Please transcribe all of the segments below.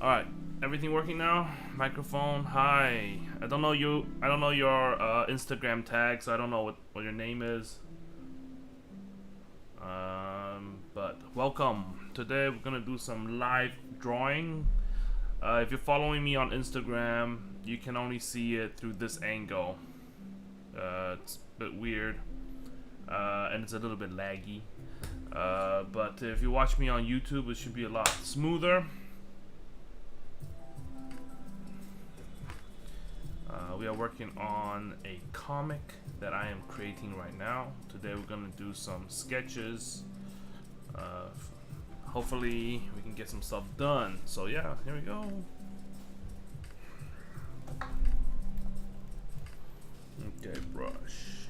All right, everything working now? Microphone. Hi. I don't know you. I don't know your Instagram tag, so I don't know what your name is. But welcome. Today we're gonna do some live drawing. If you're following me on Instagram, you can only see it through this angle. It's a bit weird, and it's a little bit laggy. But if you watch me on YouTube, it should be a lot smoother. We are working on a comic that I am creating right now. Today we're gonna do some sketches. Hopefully we can get some stuff done. So yeah, here we go. Okay, brush.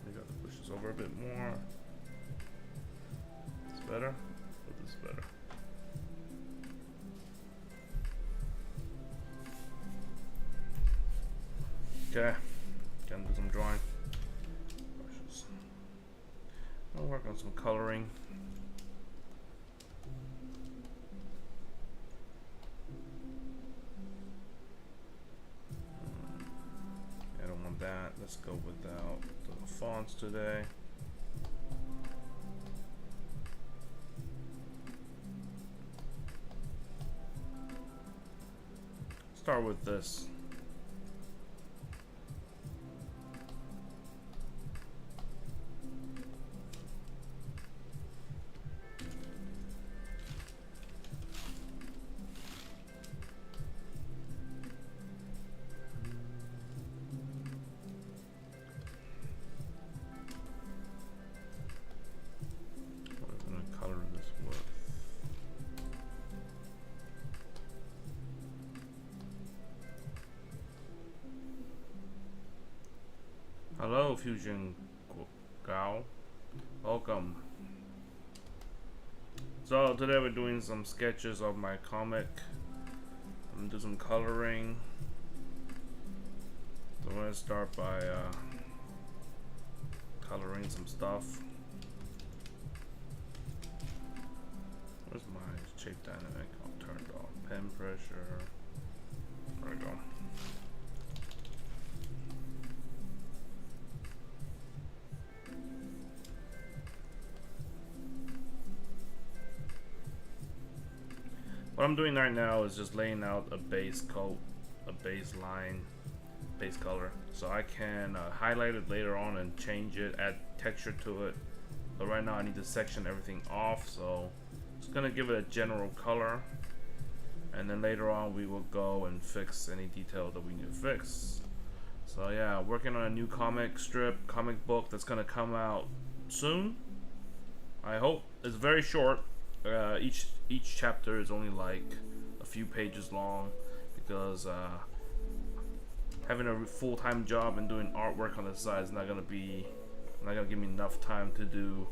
We got to push this over a bit more. It's better. But this is better. Okay, gonna do some drawing. Brushes. I'll work on some coloring. I don't want that. Let's go without the fonts today. Start with this. We're gonna color this with. Hello, Fusion Gao. Welcome. So today we're doing some sketches of my comic. I'm gonna do some coloring. So I'm gonna start by coloring some stuff. Where's my shape dynamic? I'll turn it off. Pen pressure. There we go. What I'm doing right now is just laying out a base coat, a baseline, base color. So I can highlight it later on and change it, add texture to it. But right now I need to section everything off, so it's gonna give it a general color. And then later on we will go and fix any detail that we need to fix. So yeah, working on a new comic strip, comic book that's gonna come out soon. I hope. It's very short. Each chapter is only like a few pages long because having a full-time job and doing artwork on the side is not gonna give me enough time to do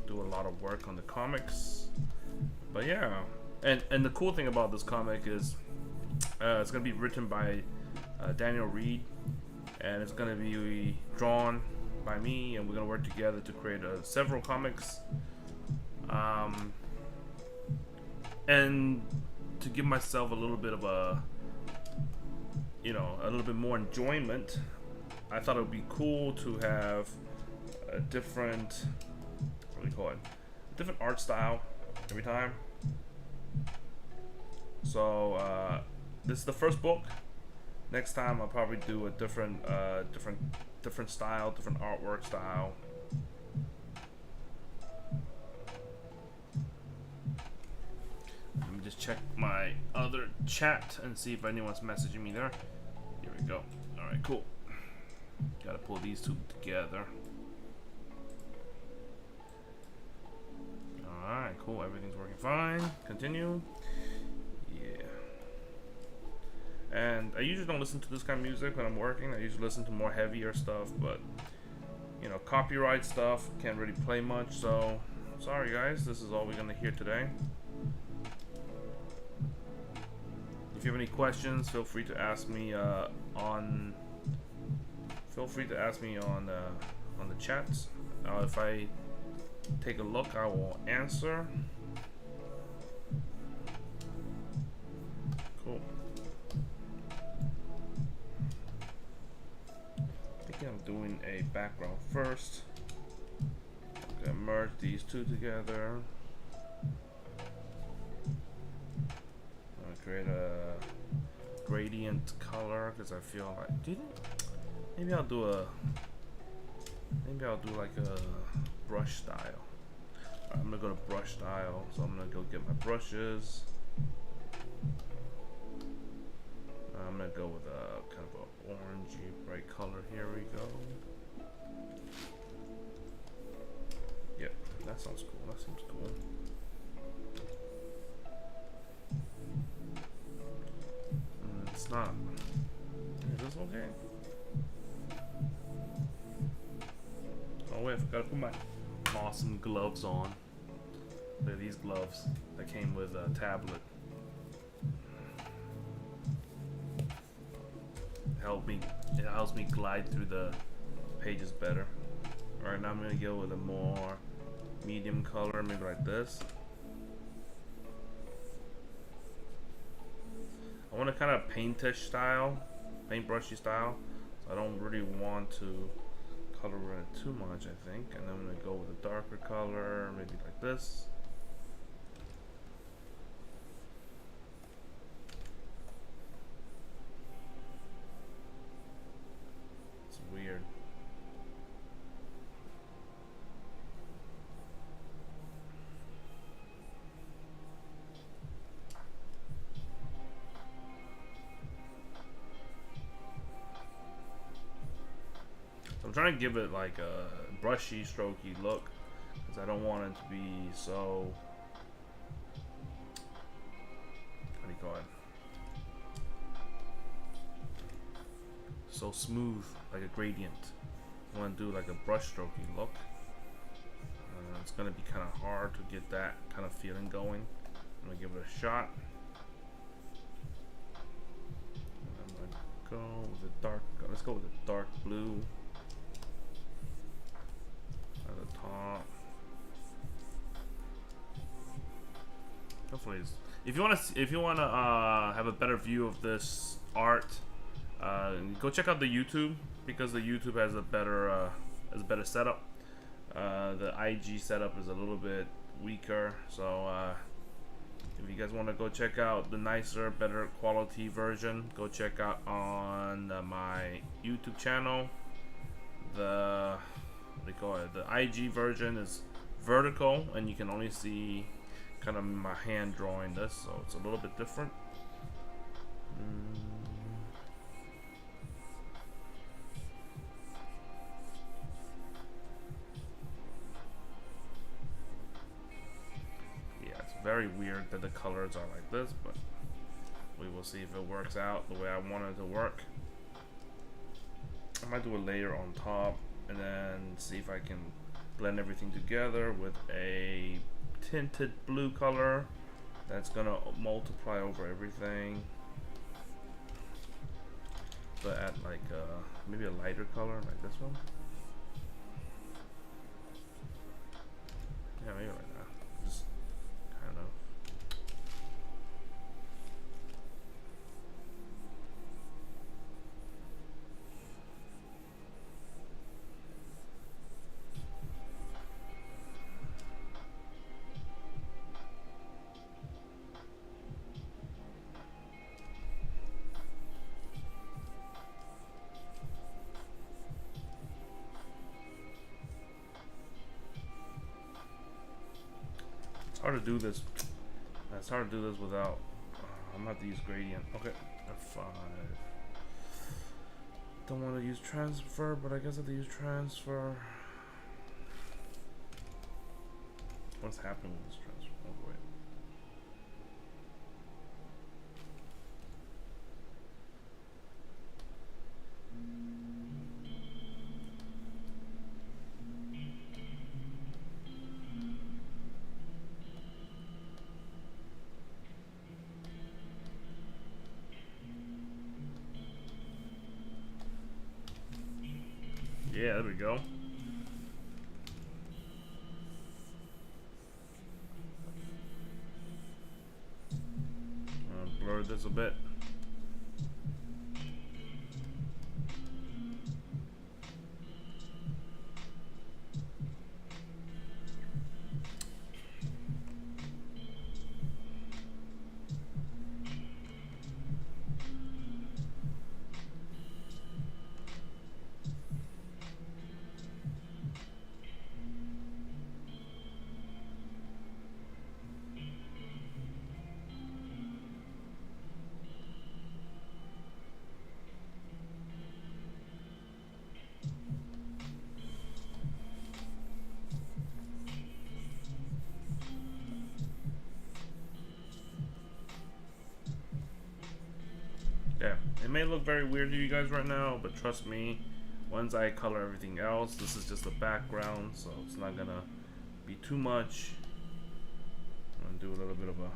a lot of work on the comics. But yeah, and the cool thing about this comic is it's gonna be written by Daniel Reed, and it's gonna be drawn by me, and we're gonna work together to create several comics. And to give myself a little bit of a little bit more enjoyment, I thought it would be cool to have a different, what do you call it, different art style every time. So this is the first book. Next time I'll probably do a different style, different artwork style. Let me just check my other chat and see if anyone's messaging me there. Here we go. Alright, cool. Gotta pull these two together. Alright, cool. Everything's working fine. Continue. Yeah. And I usually don't listen to this kind of music when I'm working. I usually listen to more heavier stuff, but copyright stuff can't really play much, so sorry guys, this is all we're gonna hear today. If you have any questions, feel free to ask me on Feel free to ask me on the chats. If I take a look, I will answer. Cool. I think I'm doing a background first. I'm gonna merge these two together. I'm gonna create a gradient color because I feel like maybe I'll do like a brush style. I'm gonna go to brush style, so I'm gonna go get my brushes. I'm gonna go with a kind of a orangey bright color. Here we go. Yep, that sounds cool. That seems cool. It's not. Is this okay? Oh wait, I forgot to put my awesome gloves on. They're these gloves that came with a tablet. It helps me glide through the pages better. Alright, now I'm gonna go with a more medium color, maybe like this. I want a kind of paintbrushy style, so I don't really want to color it too much, I think. And then I'm gonna go with a darker color, maybe like this. It's weird. I'm trying to give it like a brushy, strokey look because I don't want it to be so, how do you call it? So smooth, like a gradient. I want to do like a brush strokey look. It's gonna be kind of hard to get that kind of feeling going. I'm gonna give it a shot. I'm gonna go with a dark. Let's go with a dark blue. At the top. Hopefully, if you want to have a better view of this art, go check out the YouTube because the YouTube has a better setup. The IG setup is a little bit weaker, so if you guys want to go check out the nicer, better quality version, go check out on my YouTube channel. The IG version is vertical, and you can only see kind of my hand drawing this, so it's a little bit different. Yeah, it's very weird that the colors are like this, but we will see if it works out the way I want it to work. I might do a layer on top and then see if I can blend everything together with a tinted blue color that's gonna multiply over everything, but at like maybe a lighter color like this one. Yeah, maybe like that. Just kind of. It's hard to do this. It's hard to do this without. I'm gonna have to use gradient. Okay, F5. Don't want to use transfer, but I guess I have to use transfer. What's happening with this transfer? Oh wait. Yeah, there we go. Blur this a bit. Yeah, it may look very weird to you guys right now, but trust me, once I color everything else, this is just the background, so it's not gonna be too much. I'm gonna do a little bit of a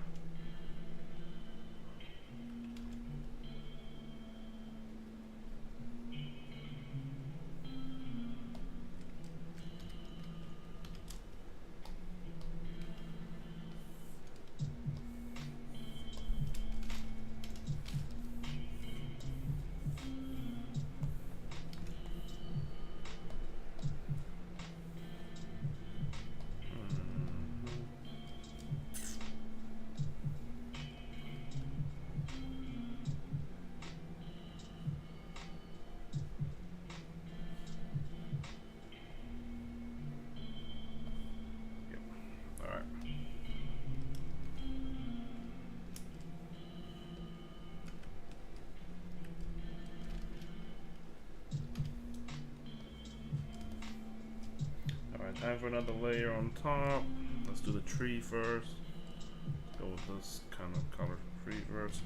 time for another layer on top. Let's do the tree first. Let's go with this kind of color tree first.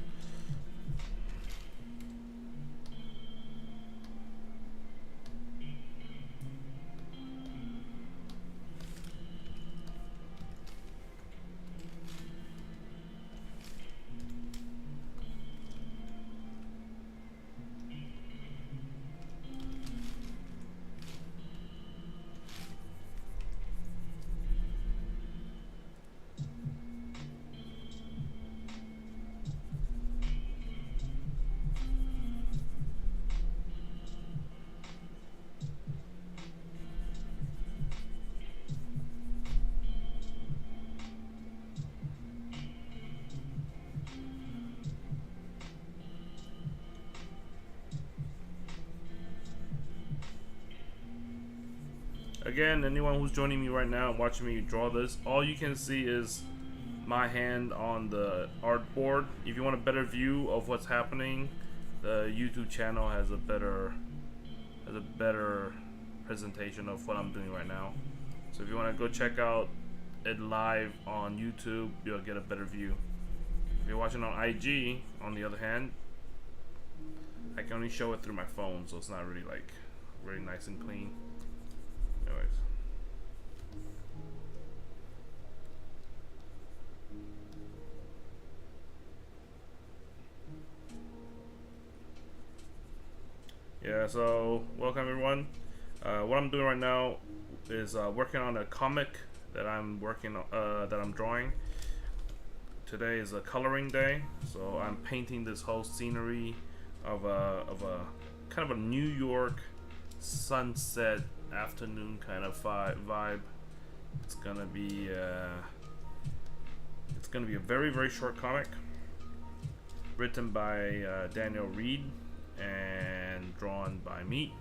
Again, anyone who's joining me right now and watching me draw this, all you can see is my hand on the artboard. If you want a better view of what's happening, the YouTube channel has a better presentation of what I'm doing right now. So if you want to go check out it live on YouTube, you'll get a better view. If you're watching on IG, on the other hand, I can only show it through my phone, so it's not really like very nice and clean. Anyways. Yeah, so welcome everyone. What I'm doing right now is working on a comic that I'm working on, that I'm drawing. Today is a coloring day, so I'm painting this whole scenery of a kind of a New York sunset afternoon kind of vibe. It's gonna be a very short comic written by Daniel Reed and drawn by me.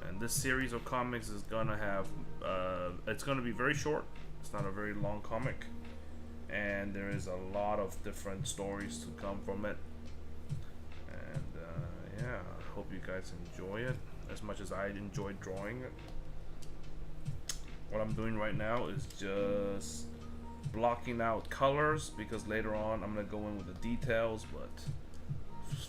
And this series of comics is gonna have it's gonna be very short. It's not a very long comic, and there is a lot of different stories to come from it. And yeah, I hope you guys enjoy it as much as I enjoyed drawing it. What I'm doing right now is just blocking out colors, because later on I'm gonna go in with the details, but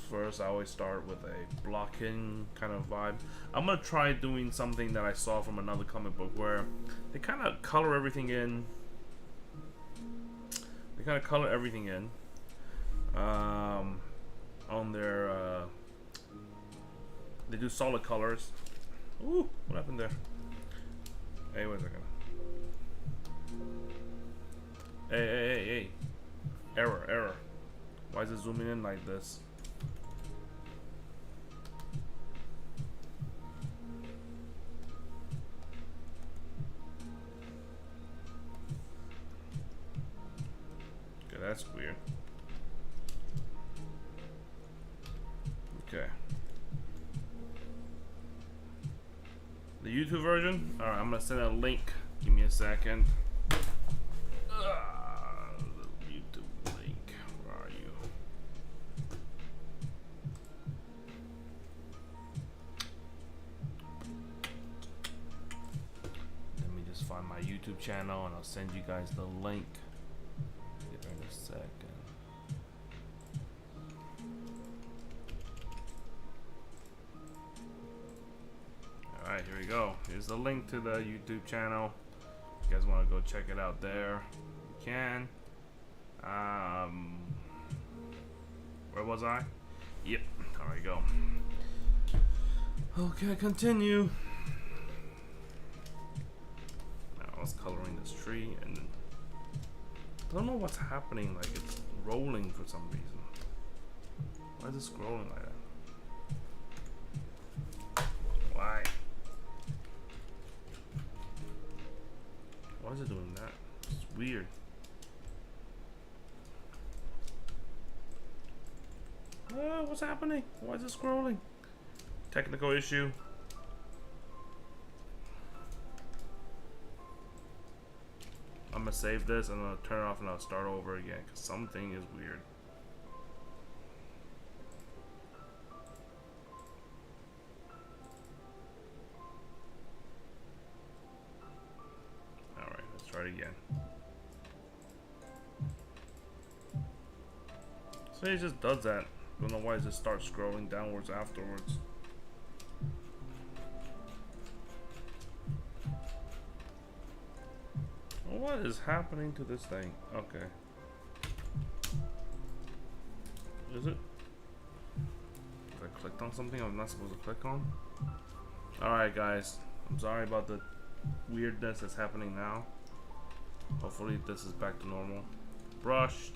first I always start with a blocking kind of vibe. I'm gonna try doing something that I saw from another comic book where they kind of color everything in. On their they do solid colors. Ooh, what happened there? Hey, wait a second. Hey. Error. Why is it zooming in like this? Okay, that's weird. Okay. The YouTube version? Alright, I'm gonna send a link. Give me a second. The YouTube link. Where are you? Let me just find my YouTube channel and I'll send you guys the link. Give it a second. Alright, here we go. Here's the link to the YouTube channel. If you guys want to go check it out there, you can. Where was I? Yep, there we go. Okay, continue. Now I was coloring this tree and I don't know what's happening, like it's rolling for some reason. Why is it scrolling like that? Why? Why is it doing that? It's weird. What's happening? Why is it scrolling? Technical issue. I'm gonna save this and I'm gonna turn it off and I'll start over again because something is weird. Alright, let's try it again. So it just does that. Don't know why it just starts scrolling downwards afterwards. What is happening to this thing? Okay. Is it? I clicked on something I'm not supposed to click on? Alright guys, I'm sorry about the weirdness that's happening now. Hopefully this is back to normal. Brush.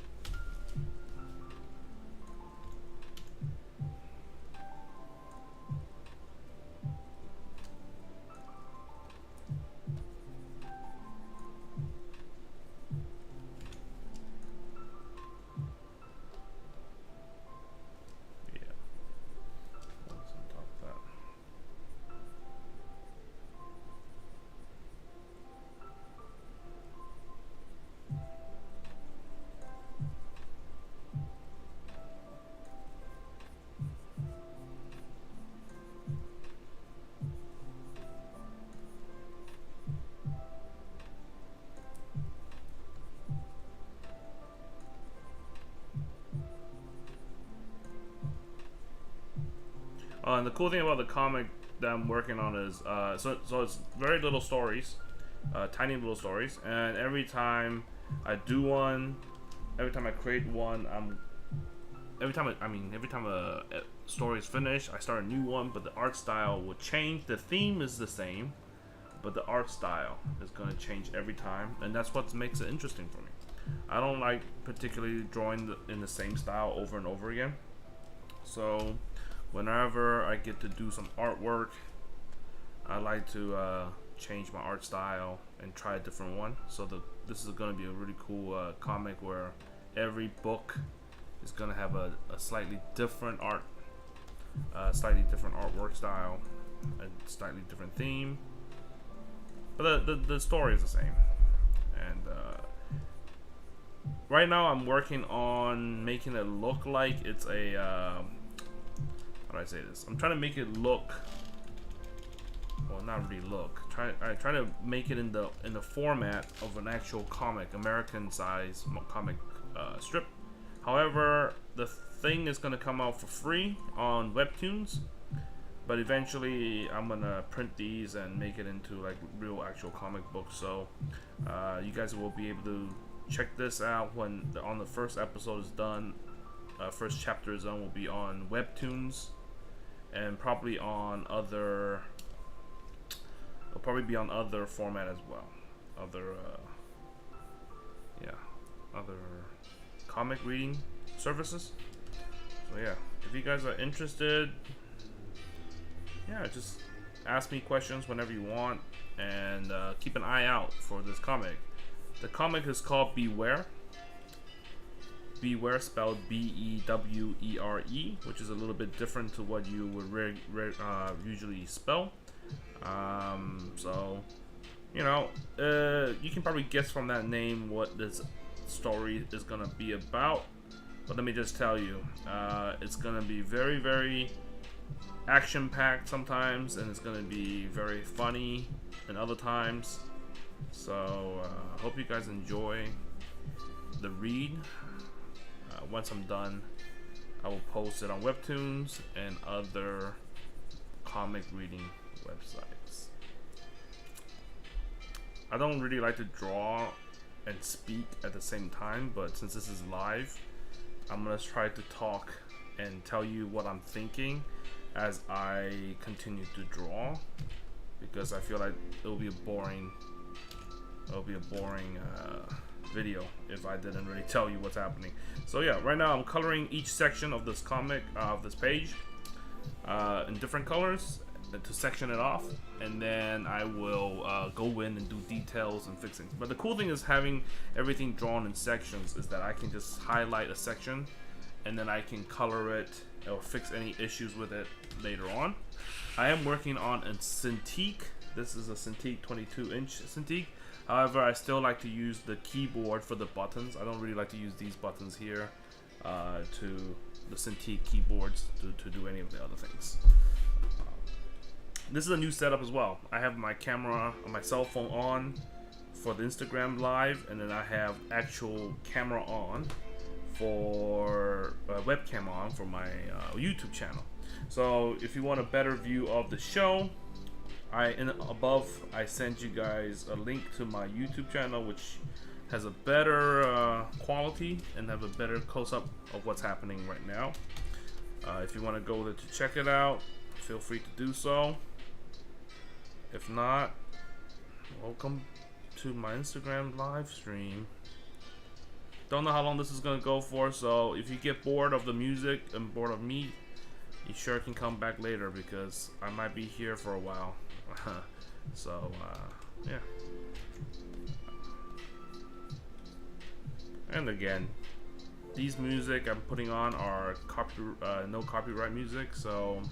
And the cool thing about the comic that I'm working on is, so it's very little stories, tiny little stories, and every time I do one, every time I create one, every time a story is finished, I start a new one, but the art style will change. The theme is the same, but the art style is going to change every time, and that's what makes it interesting for me. I don't like particularly drawing in the same style over and over again, so whenever I get to do some artwork, I like to change my art style and try a different one. So this is going to be a really cool comic where every book is going to have a slightly different slightly different artwork style, a slightly different theme, but the story is the same. And right now I'm working on making it look like it's a how do I say this? I'm trying to make it look, well, not really look. I try to make it in the format of an actual comic, American size comic strip. However, the thing is gonna come out for free on Webtoons, but eventually I'm gonna print these and make it into like real actual comic books. So you guys will be able to check this out when the first episode is done. First chapter is done, will be on Webtoons and probably on other It'll probably be on other format as well. Other, yeah, other comic reading services. So yeah, if you guys are interested, yeah, just ask me questions whenever you want, and keep an eye out for this comic. The comic is called Beware. Beware spelled B-E-W-E-R-E, which is a little bit different to what you would usually spell. So, you know, you can probably guess from that name what this story is gonna be about. But let me just tell you, it's gonna be very, very action-packed sometimes, and it's gonna be very funny in other times. So, hope you guys enjoy the read. Once I'm done, I will post it on Webtoons and other comic reading websites. I don't really like to draw and speak at the same time, but since this is live, I'm gonna try to talk and tell you what I'm thinking as I continue to draw, because I feel like it'll be a boring video if I didn't really tell you what's happening. So yeah, right now I'm coloring each section of this comic, of this page, in different colors to section it off, and then I will go in and do details and fixing. But the cool thing is having everything drawn in sections is that I can just highlight a section and then I can color it or fix any issues with it later on. I am working on a Cintiq. This is a Cintiq 22-inch Cintiq. However, I still like to use the keyboard for the buttons. I don't really like to use these buttons here to the Cintiq keyboards to do any of the other things. This is a new setup as well. I have my camera on my cell phone on for the Instagram live, and then I have actual camera on for webcam on for my YouTube channel. So if you want a better view of the show, above I sent you guys a link to my YouTube channel, which has a better quality and have a better close-up of what's happening right now. If you want to go there to check it out, feel free to do so. If not, welcome to my Instagram live stream. Don't know how long this is gonna go for, so if you get bored of the music and bored of me, you sure can come back later, because I might be here for a while. So yeah. And again, these music I'm putting on are no copyright music, so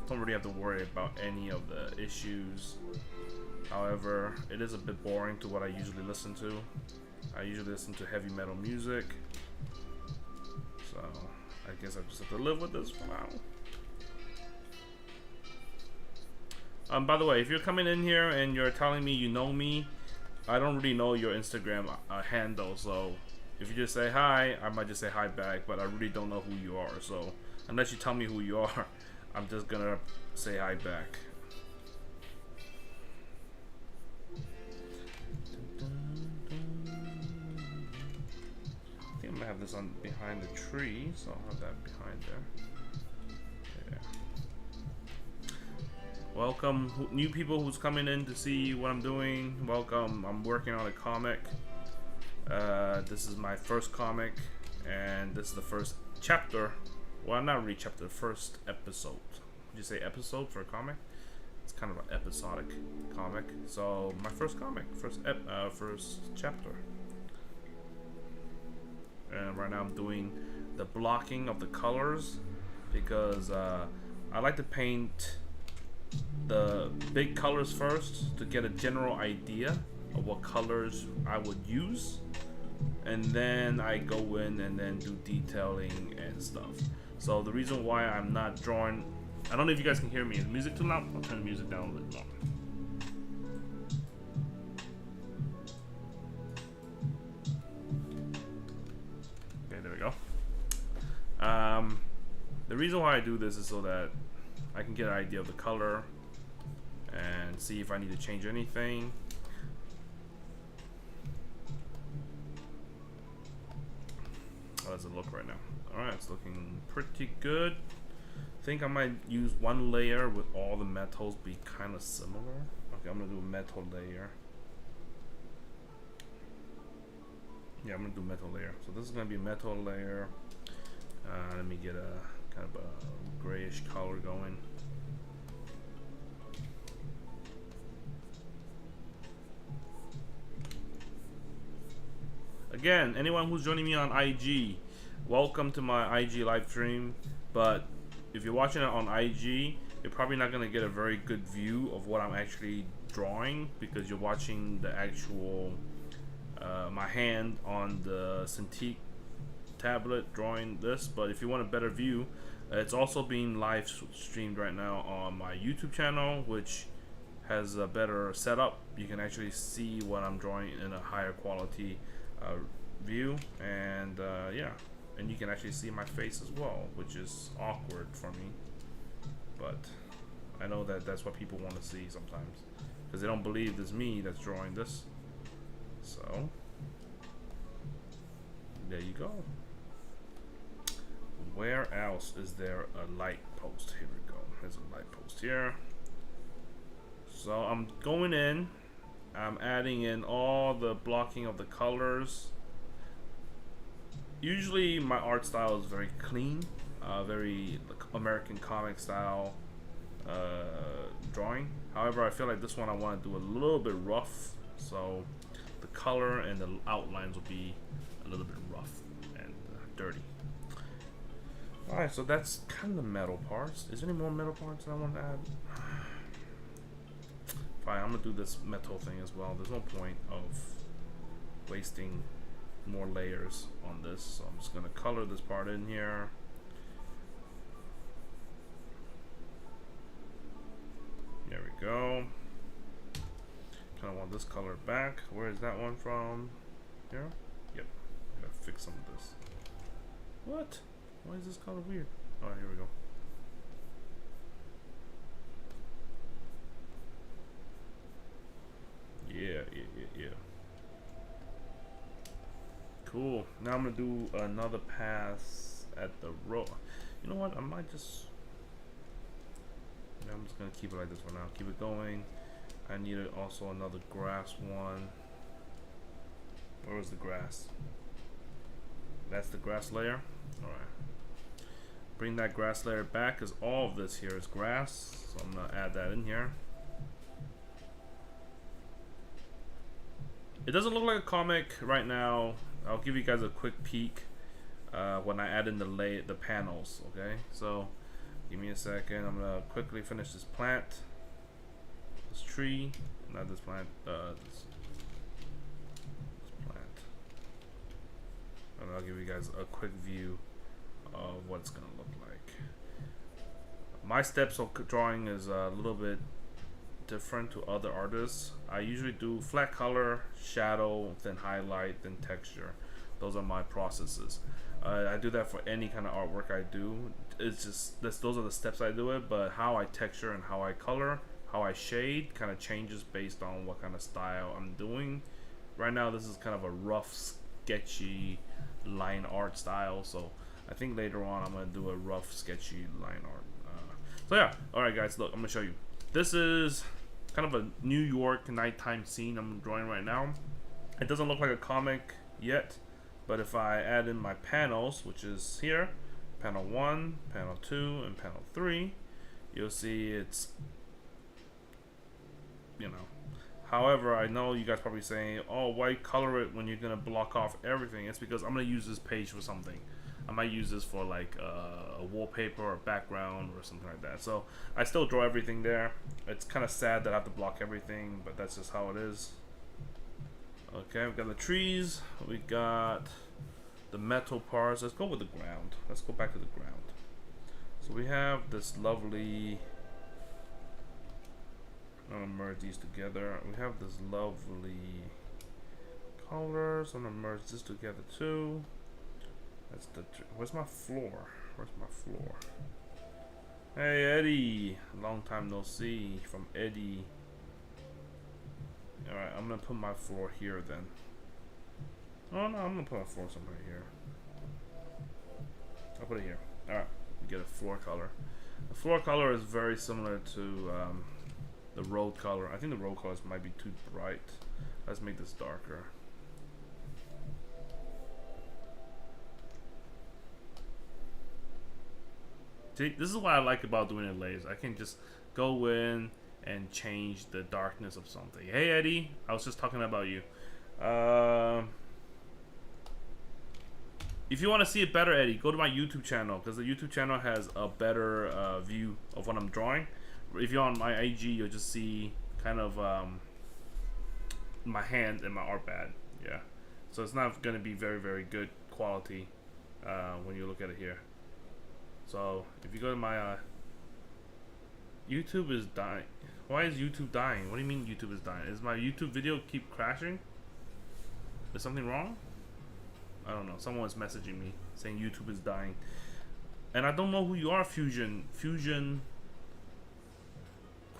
don't really have to worry about any of the issues. However, it is a bit boring to what I usually listen to. I usually listen to heavy metal music, so I guess I just have to live with this for now. By the way, if you're coming in here and you're telling me you know me, I don't really know your Instagram handle, so if you just say hi, I might just say hi back, but I really don't know who you are, so unless you tell me who you are, I'm just gonna say hi back. I think I'm gonna have this on behind the tree, so I'll have that behind there. Welcome, new people who's coming in to see what I'm doing. Welcome. I'm working on a comic. This is my first comic, and this is the first chapter. Well, not really chapter, the first episode. Would you say episode for a comic? It's kind of an episodic comic. So my first comic, first chapter. And right now I'm doing the blocking of the colors, because I like to paint the big colors first to get a general idea of what colors I would use, and then I go in and then do detailing and stuff. So the reason why I'm not drawing, I don't know if you guys can hear me. Is the music too loud? I'll turn the music down a little bit more. Okay, there we go. The reason why I do this is so that I can get an idea of the color and see if I need to change anything. How does it look right now? Alright, it's looking pretty good. I think I might use one layer with all the metals be kind of similar. Okay, I'm gonna do a metal layer. Yeah, I'm gonna do metal layer. So this is gonna be a metal layer. Let me get a kind of a grayish color going. Again, anyone who's joining me on IG, welcome to my IG live stream. But if you're watching it on IG, you're probably not gonna get a very good view of what I'm actually drawing, because you're watching the actual my hand on the Cintiq tablet drawing this. But if you want a better view, it's also being live streamed right now on my YouTube channel, which has a better setup. You can actually see what I'm drawing in a higher quality view, and yeah, and you can actually see my face as well, which is awkward for me, but I know that that's what people want to see sometimes, because they don't believe it's me that's drawing this. So there you go. Where else is there a light post? Here we go. There's a light post here. So I'm going in, I'm adding in all the blocking of the colors. Usually my art style is very clean, very American comic style drawing. However, I feel like this one I want to do a little bit rough, so the color and the outlines will be a little bit rough and dirty. Alright, so that's kind of the metal parts. Is there any more metal parts that I want to add? Fine, I'm gonna do this metal thing as well. There's no point of wasting more layers on this, so I'm just gonna color this part in here. There we go. Kind of want this color back. Where is that one from? Here? Yep. Gotta fix some of this. What? Why is this color weird? Oh, here we go. Yeah. Cool. Now I'm gonna do another pass at the row. You know what? I might just. I'm just gonna keep it like this for now. Keep it going. I need also another grass one. Where was the grass? That's the grass layer. All right. Bring that grass layer back, because all of this here is grass. So I'm gonna add that in here. It doesn't look like a comic right now. I'll give you guys a quick peek when I add in the panels. Okay, so give me a second. I'm gonna quickly finish this plant, this tree, not this plant, this plant, and I'll give you guys a quick view of what it's gonna look like. My steps of drawing is a little bit different to other artists. I usually do flat color, shadow, then highlight, then texture. Those are my processes. I do that for any kind of artwork I do. It's just those are the steps I do it, but how I texture and how I color, how I shade kind of changes based on what kind of style I'm doing. Right now this is kind of a rough, sketchy line art style, so I think later on I'm gonna do a rough, sketchy line art. So yeah, alright guys, look, I'm gonna show you. This is kind of a New York nighttime scene I'm drawing right now. It doesn't look like a comic yet, but if I add in my panels, which is here, panel 1, panel 2, and panel 3, you'll see it's, you know. However, I know you guys probably saying, oh, why color it when you're gonna block off everything? It's because I'm gonna use this page for something. I might use this for like a wallpaper or background or something like that. So I still draw everything there. It's kind of sad that I have to block everything, but that's just how it is. Okay, we've got the trees. We got the metal parts. Let's go with the ground. Let's go back to the ground. So we have this lovely. I'm gonna merge these together. We have this lovely colors. I'm gonna merge this together too. That's the. Where's my floor? Where's my floor? Hey Eddie, long time no see from Eddie. All right, I'm gonna put my floor here then. Oh no, I'm gonna put my floor somewhere here. I'll put it here. All right, get a floor color. The floor color is very similar to the road color. I think the road colors might be too bright. Let's make this darker. See, this is what I like about doing it layers. I can just go in and change the darkness of something. Hey Eddie, I was just talking about you. If you want to see it better, Eddie, go to my YouTube channel, because the YouTube channel has a better view of what I'm drawing. If you're on my IG, you'll just see kind of my hand and my art pad. Yeah, so it's not going to be very, very good quality when you look at it here. So if you go to my YouTube is dying. Why is YouTube dying? What do you mean YouTube is dying? Is my YouTube video keep crashing? Is something wrong? I don't know. Someone's messaging me saying YouTube is dying. And I don't know who you are, Fusion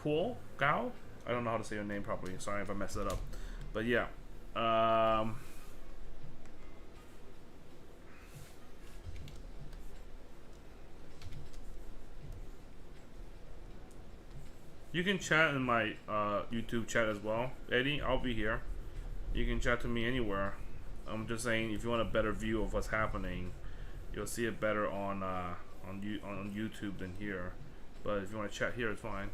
Quo? Gao? I don't know how to say your name properly. Sorry if I messed it up. But yeah. You can chat in my YouTube chat as well, Eddie. I'll be here. You can chat to me anywhere. I'm just saying, if you want a better view of what's happening, you'll see it better on YouTube than here. But if you want to chat here, it's fine.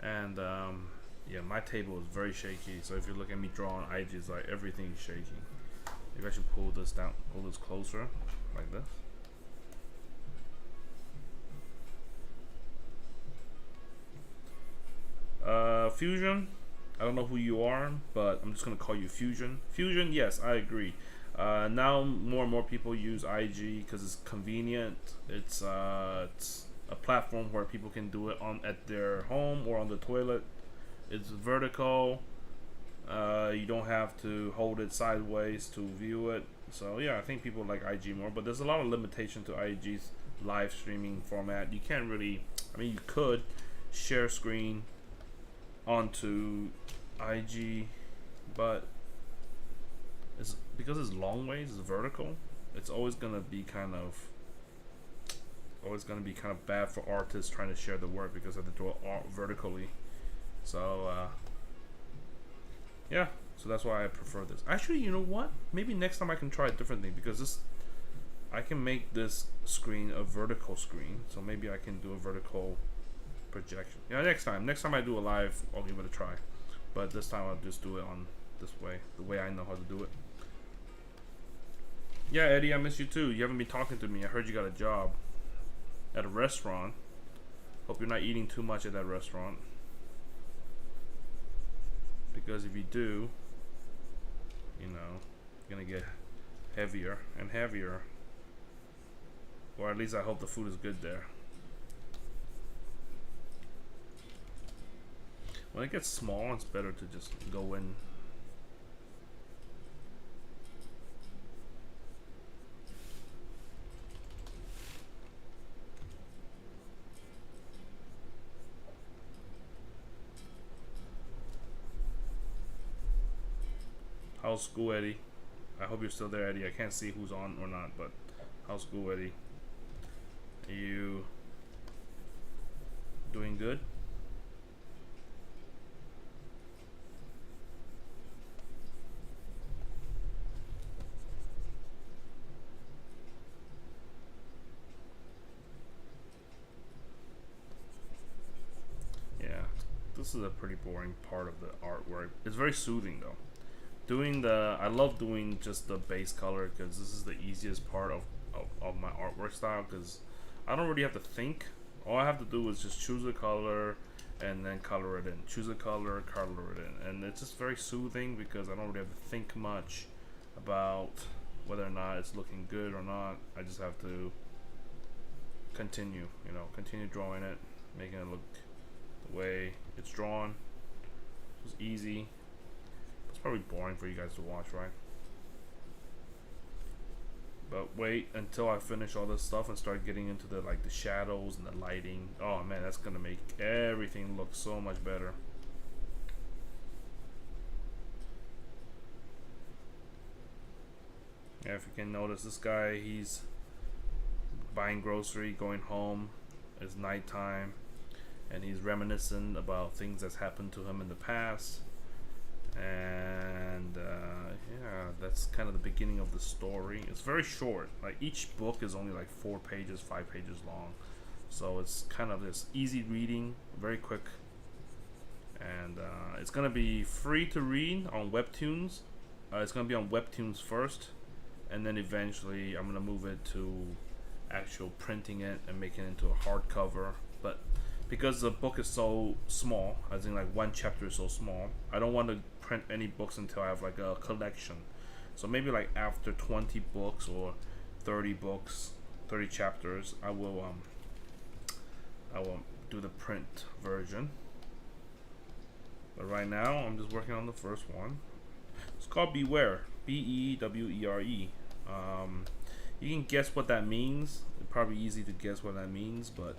And yeah, my table is very shaky, so if you look at me drawing IG, it's like everything is shaking. Maybe I should pull this down, pull this closer, like this. Fusion, I don't know who you are, but I'm just gonna call you Fusion. Fusion, yes, I agree. Now more and more people use IG because it's convenient. It's a platform where people can do it at their home or on the toilet. It's vertical. You don't have to hold it sideways to view it. So yeah, I think people like IG more, but there's a lot of limitation to IG's live streaming format. You can't really, I mean, you could share screen onto IG, but it's because it's long ways, it's vertical, it's always gonna be kind of bad for artists trying to share the work because they have to draw art vertically. So yeah, so that's why I prefer this. Actually, you know what? Maybe next time I can try it differently, because this, I can make this screen a vertical screen. So maybe I can do a vertical projection. Yeah, next time I do a live, I'll give it a try. But this time I'll just do it on this way, the way I know how to do it. Yeah, Eddie, I miss you too. You haven't been talking to me. I heard you got a job at a restaurant. Hope you're not eating too much at that restaurant, because if you do, you know, you're gonna get heavier and heavier. Or at least I hope the food is good there. When it gets small, it's better to just go in. How's school, Eddie? I hope you're still there, Eddie. I can't see who's on or not, but how's school, Eddie? Are you doing good? Yeah, this is a pretty boring part of the artwork. It's very soothing though. I love doing just the base color, because this is the easiest part of my artwork style, because I don't really have to think. All I have to do is just choose a color and then color it in. Choose a color, color it in. And it's just very soothing, because I don't really have to think much about whether or not it's looking good or not. I just have to continue drawing it, making it look the way it's drawn. It's easy. It's probably boring for you guys to watch, right? But wait until I finish all this stuff and start getting into the like the shadows and the lighting. Oh man, that's gonna make everything look so much better. Yeah, if you can notice, this guy, he's buying grocery, going home. It's nighttime, and he's reminiscent about things that's happened to him in the past. And yeah, that's kind of the beginning of the story. It's very short. Like each book is only like 4 pages, 5 pages long, so it's kind of this easy reading, very quick. And it's gonna be free to read on Webtoons. It's gonna be on Webtoons first, and then eventually I'm gonna move it to actual printing it and making it into a hardcover. But because the book is so small, as in like one chapter is so small, I don't want to print any books until I have like a collection. So maybe like after 20 books or 30 books, 30 chapters, I will do the print version. But right now I'm just working on the first one. It's called Beware, B-E-W-E-R-E. You can guess what that means. It's probably easy to guess what that means, but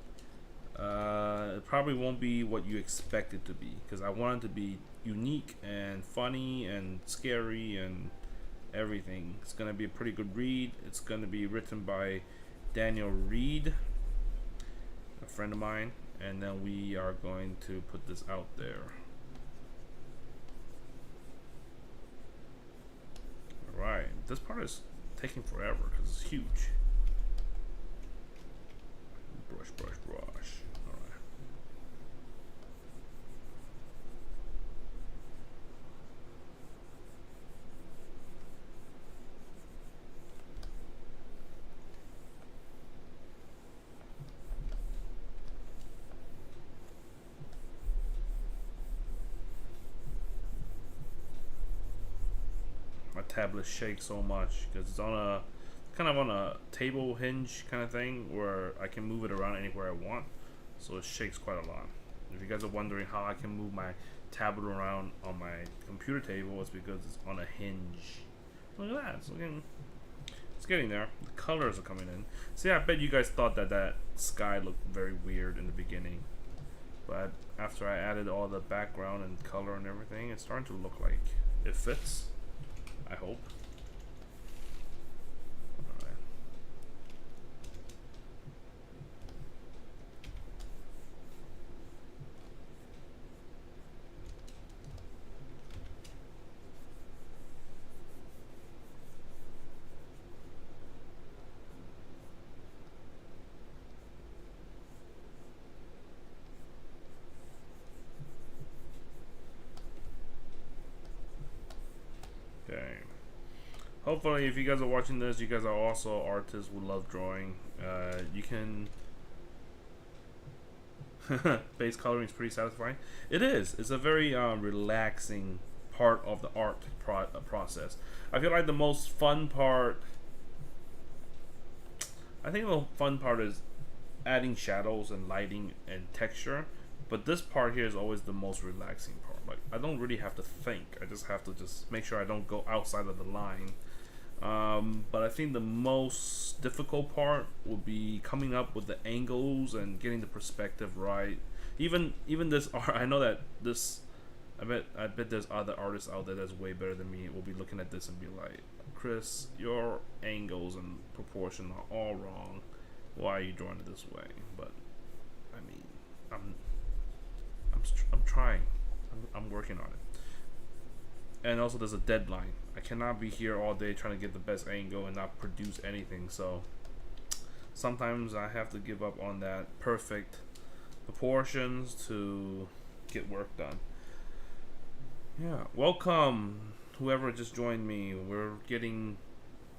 it probably won't be what you expect it to be, because I want it to be unique and funny and scary and everything. It's gonna be a pretty good read. It's gonna be written by Daniel Reed, a friend of mine, and then we are going to put this out there. Alright, this part is taking forever because it's huge. Brush, brush, brush. Alright. My tablet shakes so much because it's on a kind of on a table hinge kind of thing where I can move it around anywhere I want, so it shakes quite a lot. If you guys are wondering how I can move my tablet around on my computer table, it's because it's on a hinge. Look at that, it's getting there. The colors are coming in. See, I bet you guys thought that that sky looked very weird in the beginning, but after I added all the background and color and everything, it's starting to look like it fits, I hope. Okay. Hopefully, if you guys are watching this, you guys are also artists who love drawing. You can. Base coloring is pretty satisfying. It is. It's a very relaxing part of the art process. I feel like the most fun part. I think the fun part is adding shadows and lighting and texture. But this part here is always the most relaxing part. Like, I don't really have to think. I just have to just make sure I don't go outside of the line. But I think the most difficult part will be coming up with the angles and getting the perspective right. Even this art, I know that this, I bet there's other artists out there that's way better than me. Will be looking at this and be like, Chris, your angles and proportion are all wrong. Why are you drawing it this way? But I mean, I'm trying. I'm working on it. And also, there's a deadline. I cannot be here all day trying to get the best angle and not produce anything. So sometimes I have to give up on that perfect proportions to get work done. Yeah, welcome whoever just joined me. We're getting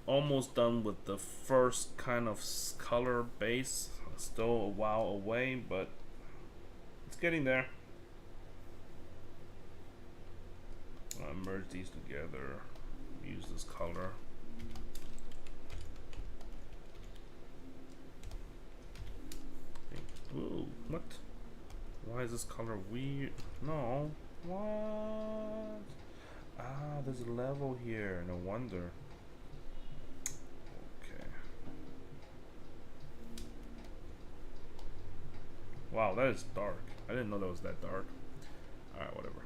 almost done with the first kind of color base. Still a while away, but it's getting there. Merge these together. Use this color. Ooh, what? Why is this color weird? No. What? Ah, there's a level here. No wonder. Okay. Wow, that is dark. I didn't know that was that dark. Alright, whatever.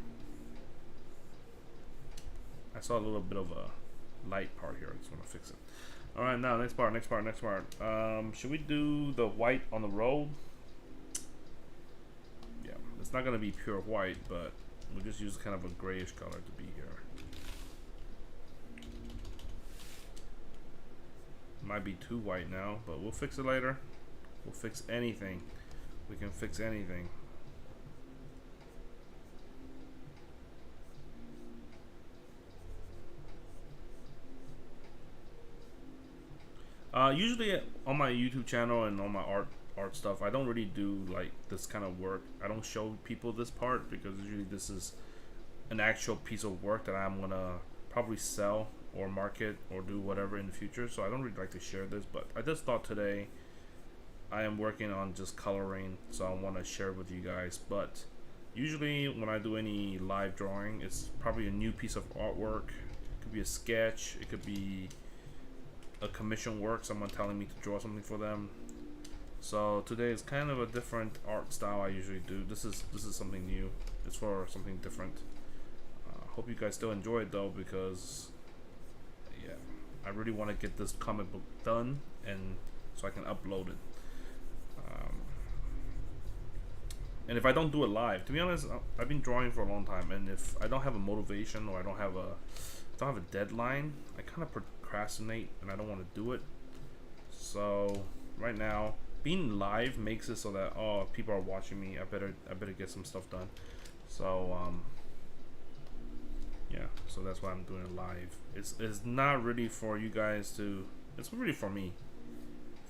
I saw a little bit of a light part here. I just want to fix it. Alright, now next part. Should we do the white on the road? Yeah, it's not going to be pure white, but we'll just use kind of a grayish color to be here. Might be too white now, but we'll fix it later. We'll fix anything. We can fix anything. Usually on my YouTube channel and on my art stuff, I don't really do like this kind of work. I don't show people this part because usually this is an actual piece of work that I'm gonna probably sell or market or do whatever in the future. So I don't really like to share this, but I just thought today I am working on just coloring, so I want to share with you guys. But usually when I do any live drawing, it's probably a new piece of artwork. It could be a sketch, it could be a commission work, someone telling me to draw something for them. So today is kind of a different art style I usually do. This is something new. It's for something different. Hope you guys still enjoy it though, because yeah, I really want to get this comic book done and so I can upload it. And if I don't do it live, to be honest, I've been drawing for a long time, and if I don't have a motivation or I don't have a deadline, I kind of procrastinate and I don't want to do it. So right now, being live makes it so that, oh, people are watching me, I better get some stuff done. So yeah, so that's why I'm doing it live. It's not really for you guys to, it's really for me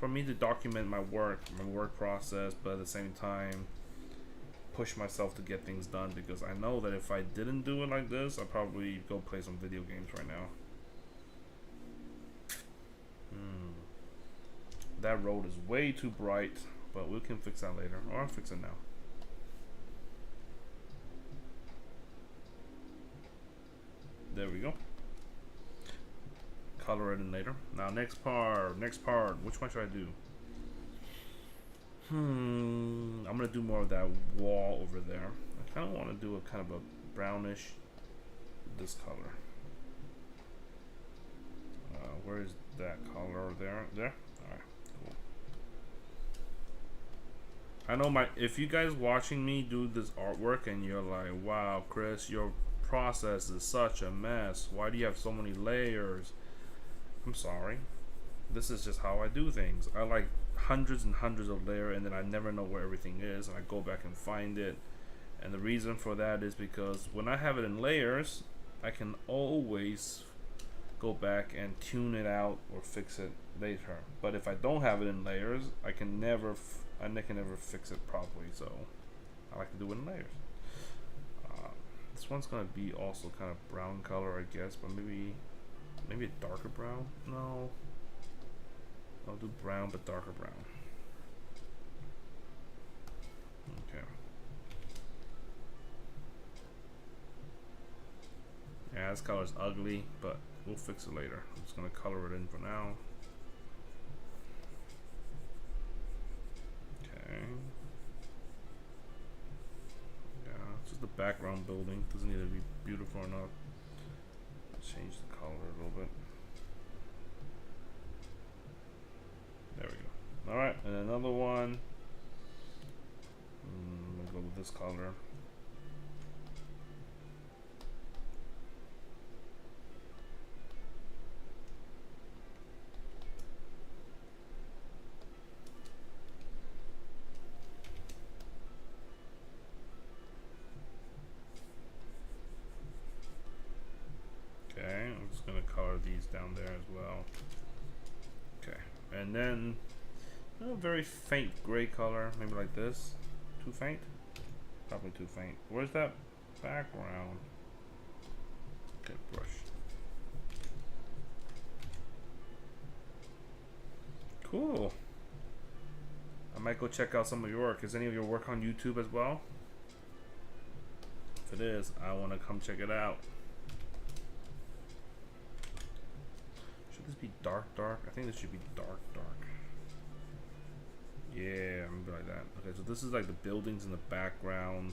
to document my work process, but at the same time push myself to get things done, because I know that if I didn't do it like this, I'd probably go play some video games right now. That road is way too bright, but we can fix that later, or I'll fix it now. There we go. Color it in later. Now next part, which one should I do? I'm gonna do more of that wall over there. I kind of want to do a kind of a brownish, this color. Where is that color there? There? Alright, cool. I know if you guys watching me do this artwork and you're like, wow, Chris, your process is such a mess. Why do you have so many layers? I'm sorry. This is just how I do things. I like hundreds and hundreds of layers, and then I never know where everything is, and I go back and find it. And the reason for that is because when I have it in layers, I can always go back and tune it out or fix it later. But if I don't have it in layers, I can never fix it properly. So I like to do it in layers. This one's gonna be also kind of brown color, I guess, but maybe a darker brown. No, I'll do brown but darker brown. Okay. Yeah, this color's ugly, but we'll fix it later. I'm just gonna color it in for now. Okay. Yeah, it's just the background building. Doesn't need to be beautiful enough. Change the color a little bit. There we go. Alright, and another one. I'm gonna go with this color. Okay, I'm just gonna color these down there as well. Okay, and then a very faint gray color, maybe like this. Too faint? Probably too faint. Where's that background? Okay, brush. Cool. I might go check out some of your work. Is any of your work on YouTube as well? If it is, I want to come check it out. Should this be dark? I think this should be dark. Yeah, I'm gonna be like that. Okay, so this is like the buildings in the background.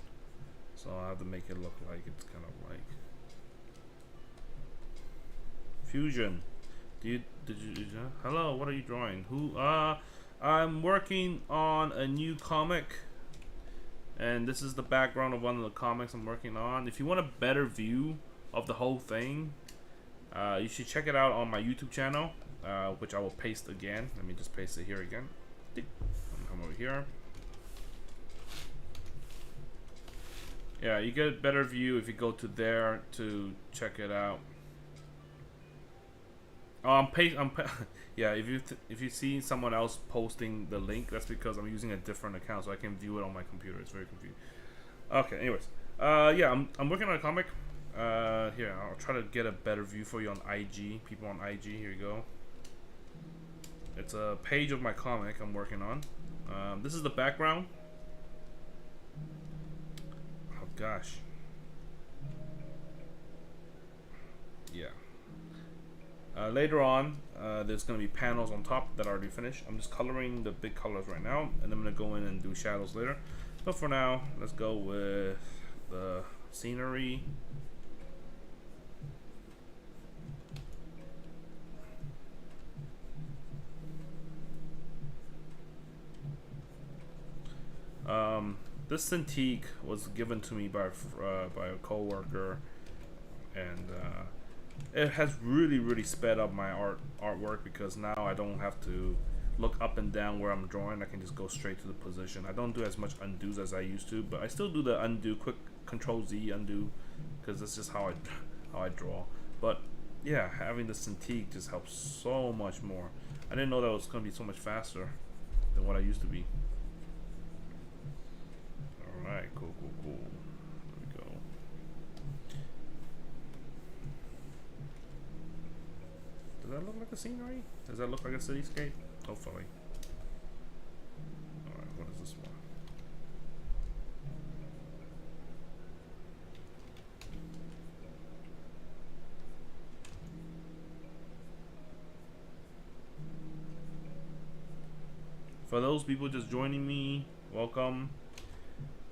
So I'll have to make it look like it's kind of like Fusion. Did you hello, what are you drawing? Who I'm working on a new comic. And this is the background of one of the comics I'm working on. If you want a better view of the whole thing, you should check it out on my YouTube channel, which I will paste again. Let me just paste it here again. Come over here. Yeah, you get a better view if you go to there to check it out. Oh, yeah. If you see someone else posting the link, that's because I'm using a different account, so I can view it on my computer. It's very confusing. Okay. Anyways, yeah, I'm working on a comic. Here, I'll try to get a better view for you on IG. People on IG, here you go. It's a page of my comic I'm working on. This is the background. Oh gosh. Yeah. Later on, there's going to be panels on top that are already finished. I'm just coloring the big colors right now, and I'm going to go in and do shadows later. But for now, let's go with the scenery. This Cintiq was given to me by a coworker, and it has really sped up my artwork because now I don't have to look up and down where I'm drawing. I can just go straight to the position. I don't do as much undos as I used to, but I still do the undo, quick Control Z undo, because that's just how I draw. But yeah, having the Cintiq just helps so much more. I didn't know that it was going to be so much faster than what I used to be. Alright, cool. There we go. Does that look like a scenery? Does that look like a cityscape? Hopefully. Alright, what is this one? For those people just joining me, welcome.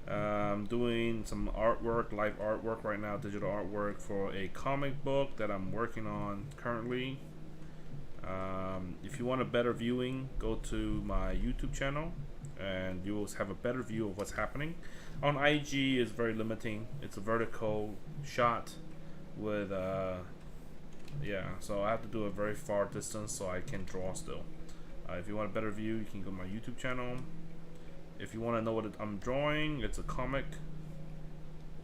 I'm doing some artwork, live artwork right now, digital artwork for a comic book that I'm working on currently. If you want a better viewing, go to my YouTube channel and you will have a better view of what's happening. On IG is very limiting. It's a vertical shot with yeah, so I have to do a very far distance so I can draw still. If you want a better view, you can go to my YouTube channel. If you want to know what I'm drawing, it's a comic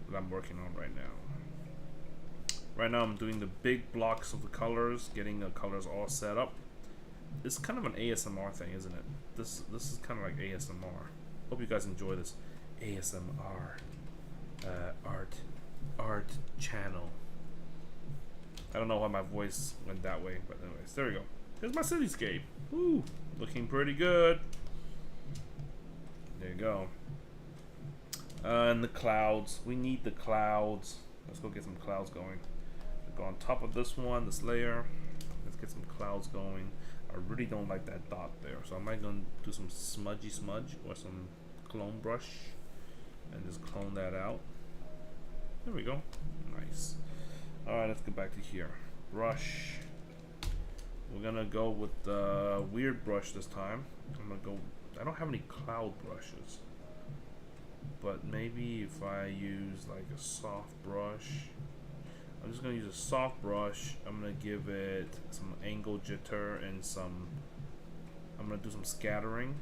that I'm working on right now. Right now I'm doing the big blocks of the colors, getting the colors all set up. It's kind of an ASMR thing, isn't it? This is kind of like ASMR. Hope you guys enjoy this ASMR art channel. I don't know why my voice went that way, but anyways, there we go. Here's my cityscape. Woo, looking pretty good. There you go. And the clouds. We need the clouds. Let's go get some clouds going. Go on top of this one, this layer. Let's get some clouds going. I really don't like that dot there, so I might gonna do some smudgy smudge or some clone brush and just clone that out. There we go. Nice. Alright, let's get back to here. Brush. We're gonna go with the weird brush this time. I'm gonna go. I don't have any cloud brushes, but maybe if I use like a soft brush, I'm just gonna use a soft brush. I'm gonna give it some angle jitter and I'm gonna do some scattering,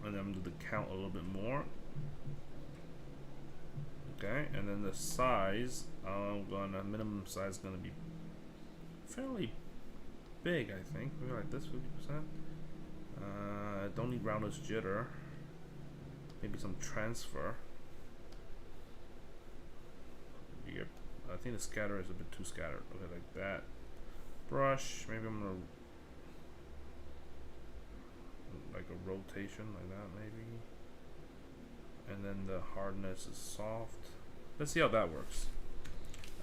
and then I'm gonna do the count a little bit more. Okay, and then the size, minimum size is gonna be fairly big, I think. Maybe like this, 50%. Don't need roundness jitter. Maybe some transfer. Yep. I think the scatter is a bit too scattered. Okay, like that. Brush. Maybe I'm gonna like a rotation like that, maybe. And then the hardness is soft. Let's see how that works.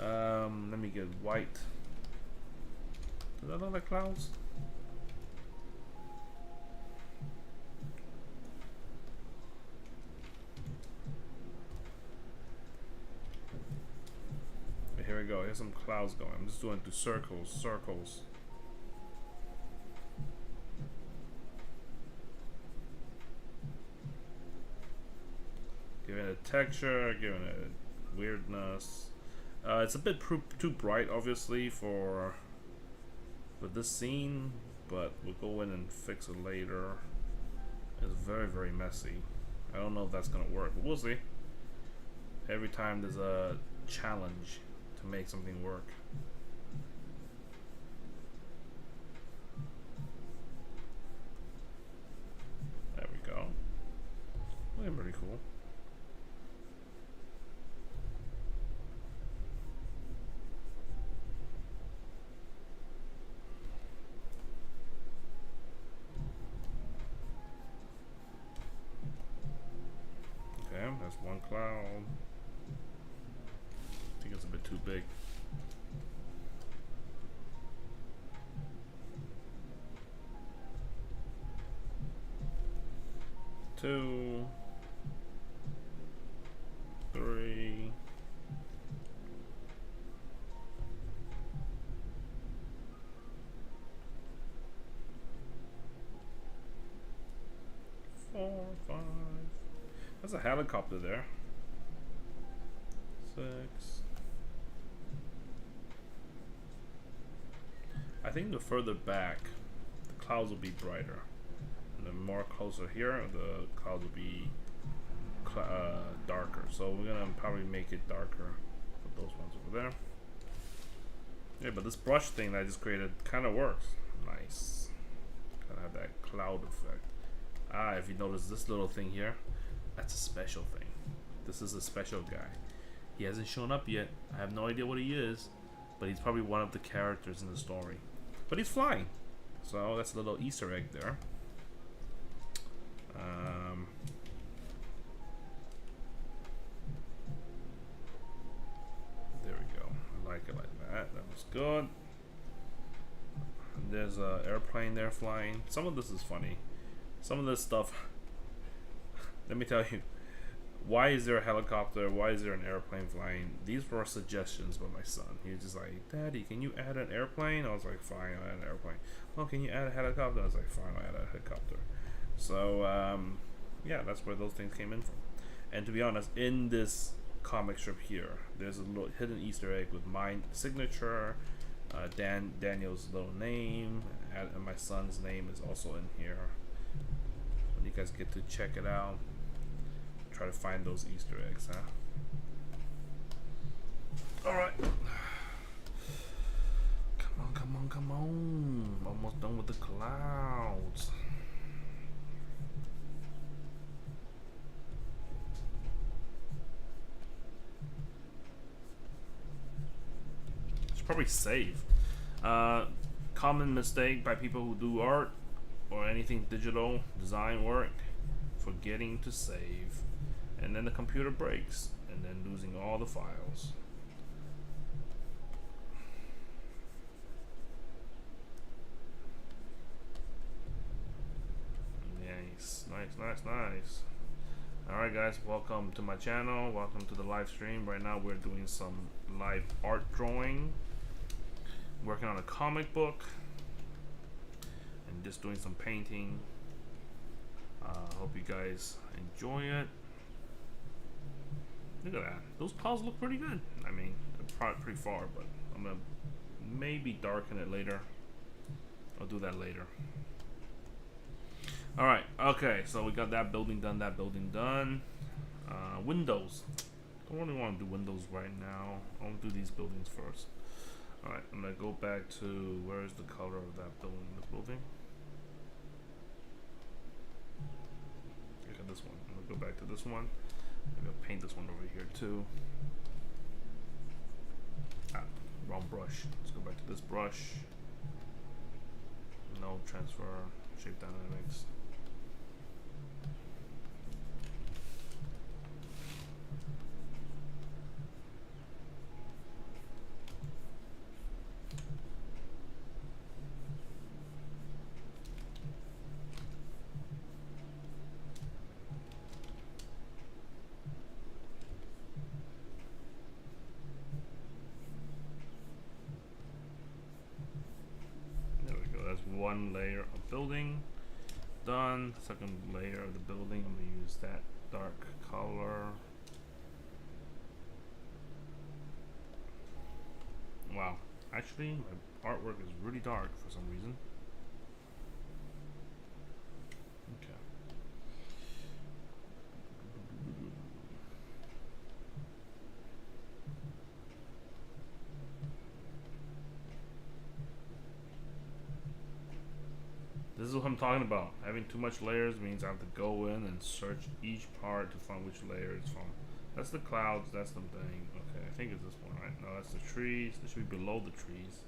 Let me get white. Does that look like clouds? we go. Here's some clouds going. I'm just doing through circles, circles. Giving it a texture, giving it weirdness. It's a bit too bright, obviously, for this scene, but we'll go in and fix it later. It's very, very messy. I don't know if that's gonna work, but we'll see. Every time there's a challenge to make something work. There we go. Looking pretty cool. Okay, that's one cloud. I think it's a bit too big. Two, three, four, five. There's a helicopter there. Six. I think the further back, the clouds will be brighter. And the more closer here, the clouds will be darker. So we're gonna probably make it darker. Put those ones over there. Yeah, but this brush thing that I just created kind of works. Nice. Kind of have that cloud effect. Ah, if you notice this little thing here, that's a special thing. This is a special guy. He hasn't shown up yet. I have no idea what he is, but he's probably one of the characters in the story. But he's flying, so that's a little Easter egg there. There we go. I like it like that. That was good. And there's an airplane there flying. Some of this is funny. Some of this stuff. Let me tell you. Why is there a helicopter? Why is there an airplane flying? These were suggestions by my son. He was just like, Daddy, can you add an airplane? I was like, fine, I'll add an airplane. Oh, can you add a helicopter? I was like, fine, I'll add a helicopter. So, yeah, that's where those things came in from. And to be honest, in this comic strip here, there's a little hidden Easter egg with my signature, Daniel's little name, and my son's name is also in here. When you guys get to check it out. Try to find those Easter eggs, huh? Alright. Come on, come on, come on. Almost done with the clouds. Should probably save. Common mistake by people who do art or anything digital design work, forgetting to save. And then the computer breaks, and then losing all the files. Nice, nice, nice, nice. Alright guys, welcome to my channel, welcome to the live stream. Right now we're doing some live art drawing, working on a comic book, and just doing some painting. Hope you guys enjoy it. Look at that. Those clouds look pretty good. I mean, they're probably pretty far, but I'm gonna maybe darken it later. I'll do that later. Alright, okay, so we got that building done, that building done. Windows. Don't really want to do windows right now. I want to do these buildings first. Alright, I'm gonna go back to, where's the color of that building? The building? Look at this one. I'm gonna go back to this one. Maybe I'll paint this one over here too. Ah, wrong brush. Let's go back to this brush. No transfer, shape dynamics. one layer of building. Done. Second layer of the building, I'm gonna use that dark color. Wow, actually my artwork is really dark for some reason. Okay. This is what I'm talking about. Having too much layers means I have to go in and search each part to find which layer it's from. That's the clouds, that's the thing. Okay, I think it's this one, right? No, that's the trees. This should be below the trees.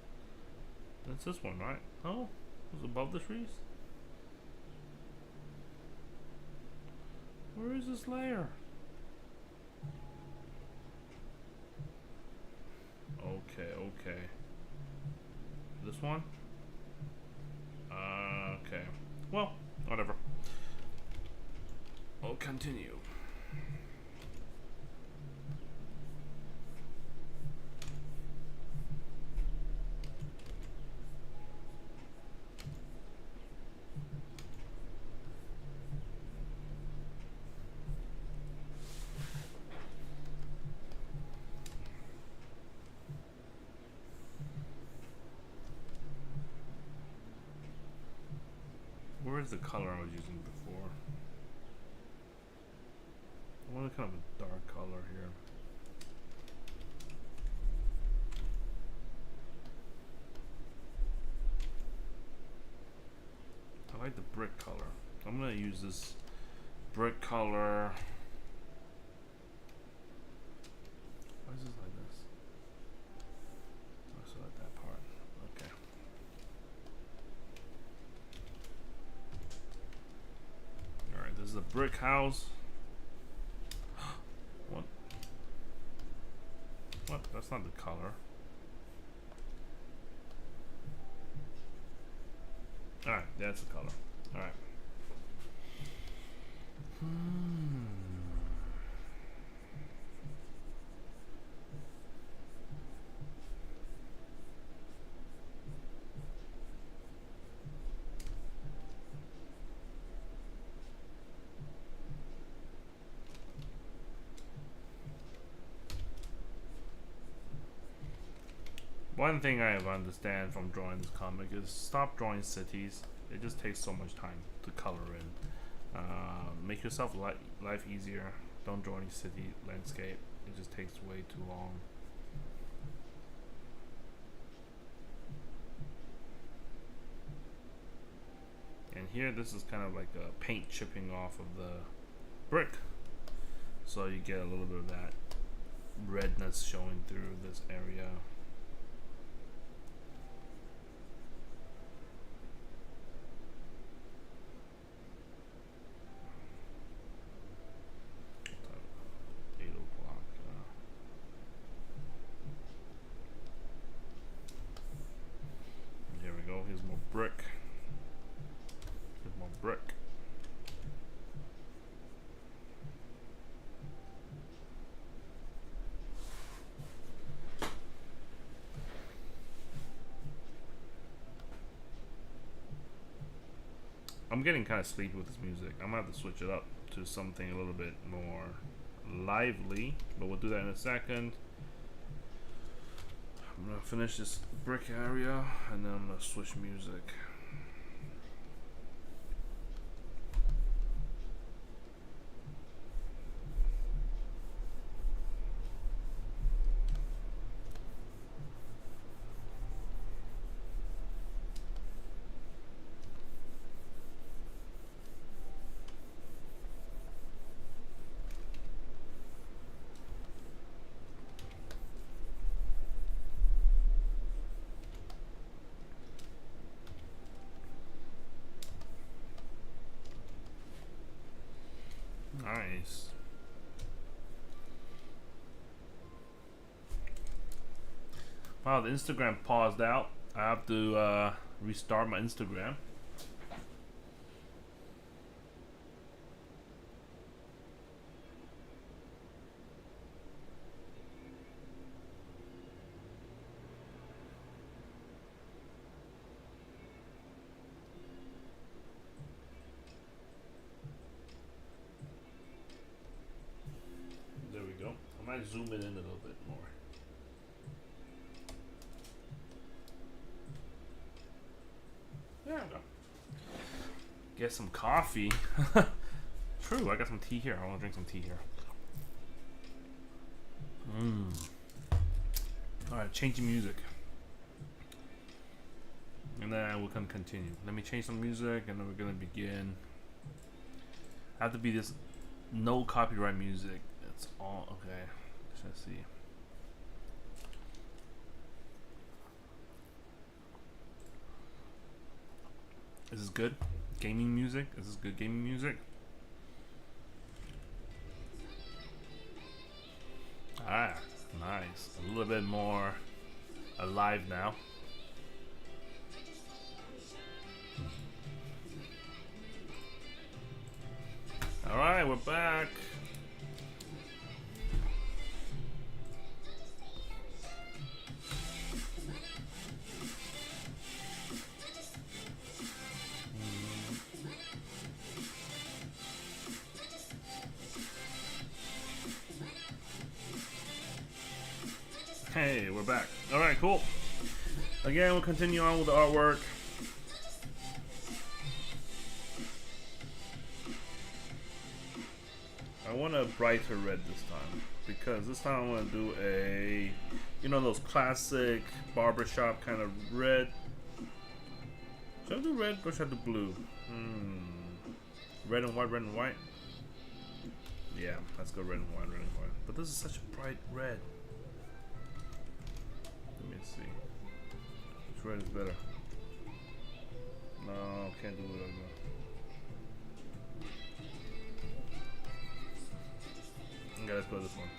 That's this one, right? Oh, it was above the trees? Where is this layer? Okay, okay. This one? Okay. Well, whatever. I'll continue. Where's the color I was using before? I want kind of a dark color here. I like the brick color. I'm gonna use this brick color. Why is this like this? Oh, so like that part. Okay. Alright, this is a brick house. What? What? That's not the color. Alright, that's the color. Alright. One thing I have understand from drawing this comic is stop drawing cities. It just takes so much time to color in. Make yourself life easier. Don't draw any city landscape. It just takes way too long. And here, this is kind of like a paint chipping off of the brick, so you get a little bit of that redness showing through this area. Here's more brick. Here's more brick. I'm getting kind of sleepy with this music. I'm gonna have to switch it up to something a little bit more lively, but we'll do that in a second. I'm gonna finish this brick area and then I'm gonna switch music. Nice. Wow, the Instagram paused out. I have to restart my Instagram. might zoom it in a little bit more. There we go. Get some coffee. True, I got some tea here. I want to drink some tea here. Alright, changing music. And then we can continue. Let me change some music and then we're gonna begin. Have to be this no copyright music. It's all okay. Let's see. Is this good? Gaming music? Is this good gaming music? Ah, nice. A little bit more alive now. Alright, we're back. Hey, we're back. Alright, cool. Again, we'll continue on with the artwork. I want a brighter red this time because this time I want to do a, you know, those classic barbershop kind of red. Should I do red or should I do blue? Red and white, red and white. Yeah, let's go red and white, red and white. But this is such a bright red. Let me see. Which red is better? No, can't do it right now. Okay, let's go with this one.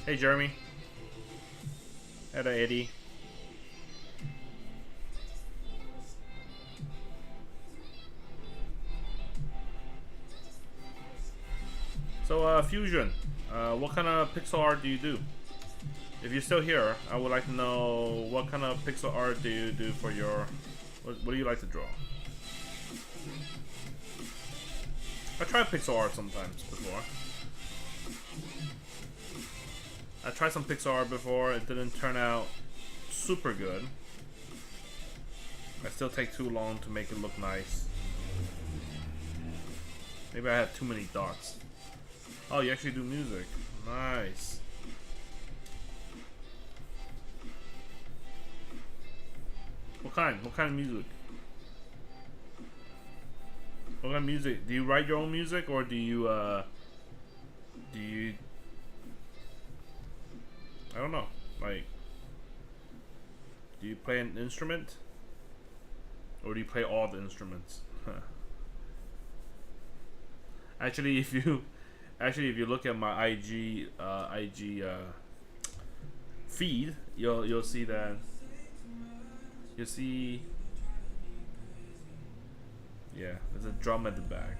Hey, Jeremy. Hello, Eddie. So, Fusion, what kind of pixel art do you do? If you're still here, I would like to know what kind of pixel art do you do for your... What do you like to draw? I tried pixel art sometimes before. I tried some pixel art before. It didn't turn out super good. I still take too long to make it look nice. Maybe I had too many dots. Oh, you actually do music. Nice. What kind? What kind of music? What kind of music? Do you write your own music or do you I don't know. Like, do you play an instrument? Or do you play all the instruments? Actually, if you look at my IG feed, you'll see that. You'll see. Yeah, there's a drum at the back.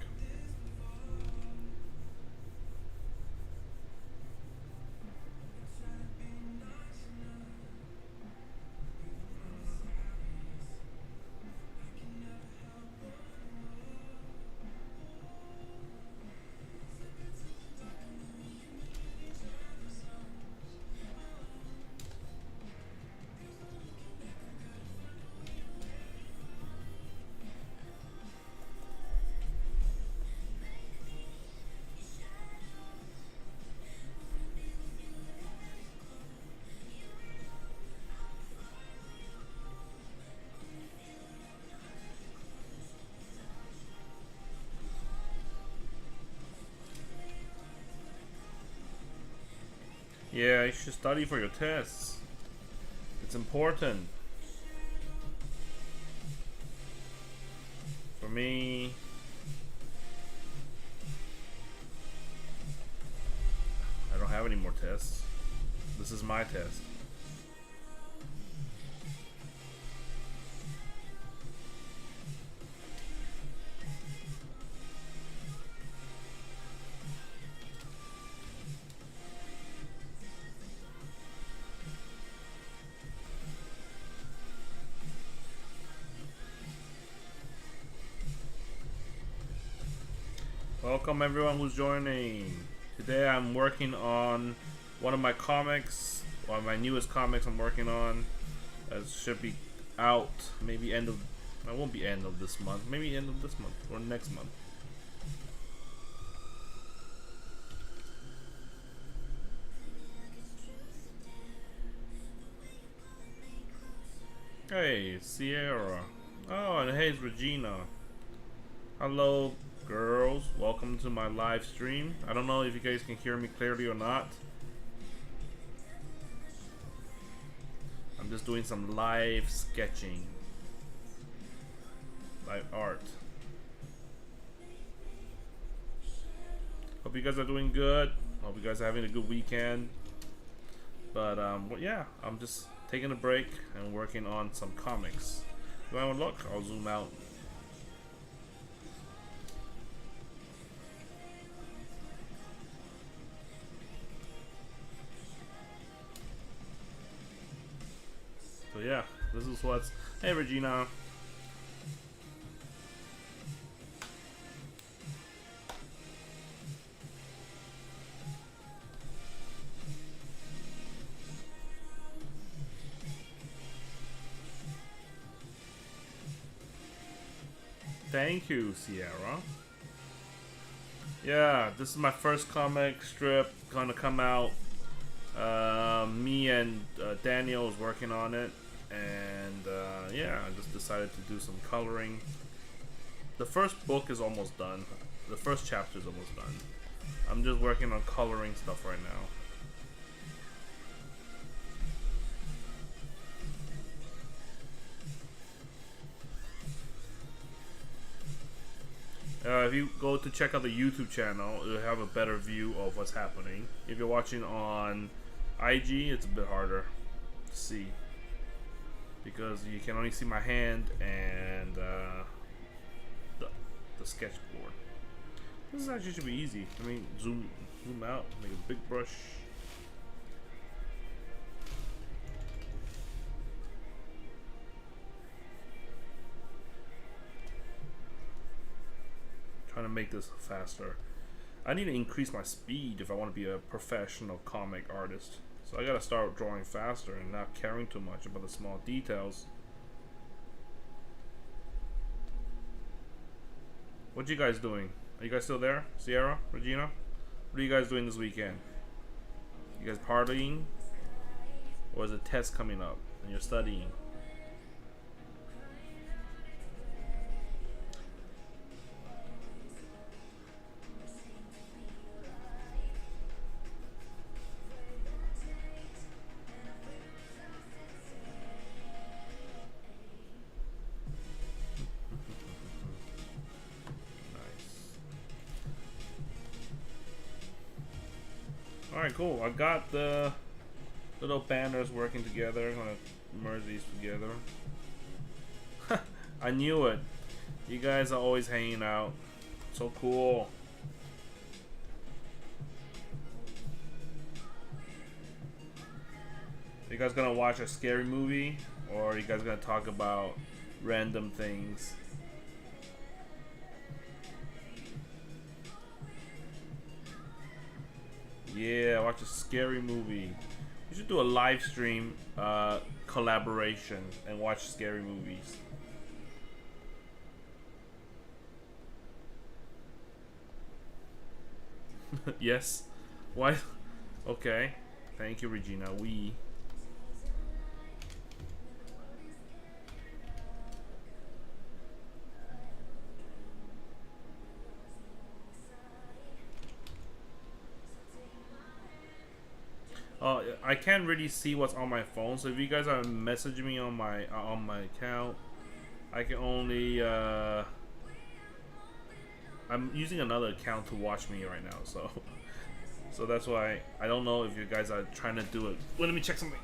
Yeah, you should study for your tests. It's important. For me, I don't have any more tests. This is my test. Welcome everyone who's joining. Today I'm working on one of my comics, one of my newest comics I'm working on. It should be out maybe it won't be end of this month, maybe end of this month or next month. Hey, Sierra. Oh, and hey, it's Regina. Hello, girls. Welcome to my live stream. I don't know if you guys can hear me clearly or not. I'm just doing some live sketching. Live art. Hope you guys are doing good. Hope you guys are having a good weekend. But well, yeah, I'm just taking a break and working on some comics. Do I want to look? I'll zoom out. So yeah, this is what's. Hey Regina. Thank you, Sierra. Yeah, this is my first comic strip. Gonna come out. Me and Daniel is working on it, and yeah, I just decided to do some coloring. The first book is almost done. The first chapter is almost done. I'm just working on coloring stuff right now. If you go to check out the YouTube channel, you'll have a better view of what's happening. If you're watching on IG, it's a bit harder to see because you can only see my hand and the sketchboard. This is actually should be easy. I mean, zoom out, make a big brush. Trying to make this faster. I need to increase my speed if I want to be a professional comic artist. So I gotta start drawing faster and not caring too much about the small details. What you guys doing? Are you guys still there? Sierra? Regina? What are you guys doing this weekend? You guys partying? Or is a test coming up and you're studying? Alright, cool. I got the little banners working together. I'm gonna merge these together. I knew it. You guys are always hanging out. So cool. You guys gonna watch a scary movie? Or are you guys gonna talk about random things? Yeah, watch a scary movie. We should do a live stream collaboration and watch scary movies. Yes. Why? Okay. Thank you, Regina. I can't really see what's on my phone, so if you guys are messaging me on my account, I can only I'm using another account to watch me right now, so that's why I don't know if you guys are trying to do it. Let me check something.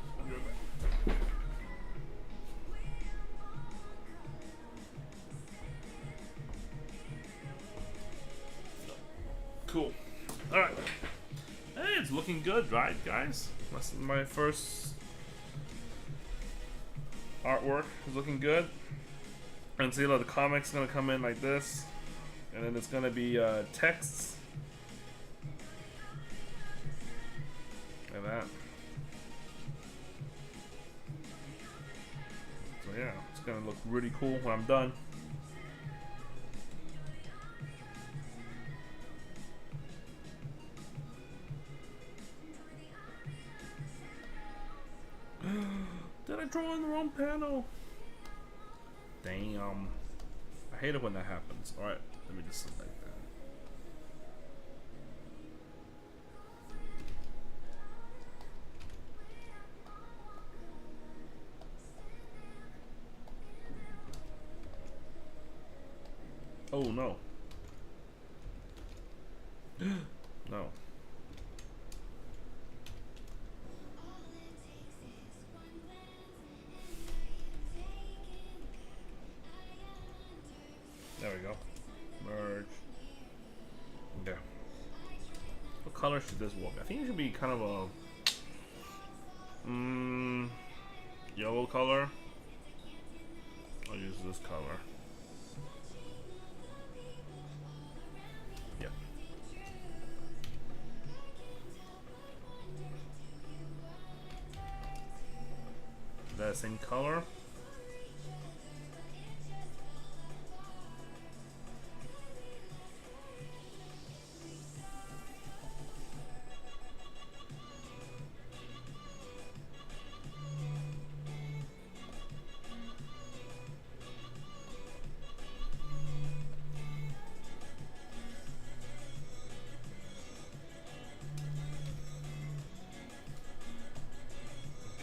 Cool. All right. Hey, it's looking good, right, guys? That's my first artwork. Is looking good. And see, look, the comic's gonna come in like this. And then it's gonna be texts. Like that. So yeah, it's gonna look really cool when I'm done. Did I draw in the wrong panel? Damn. I hate it when that happens. Alright, let me just select that. Oh no. No. There we go. Merge. Yeah. What color should this wall be? I think it should be kind of a yellow color. I'll use this color. Yep. That same color.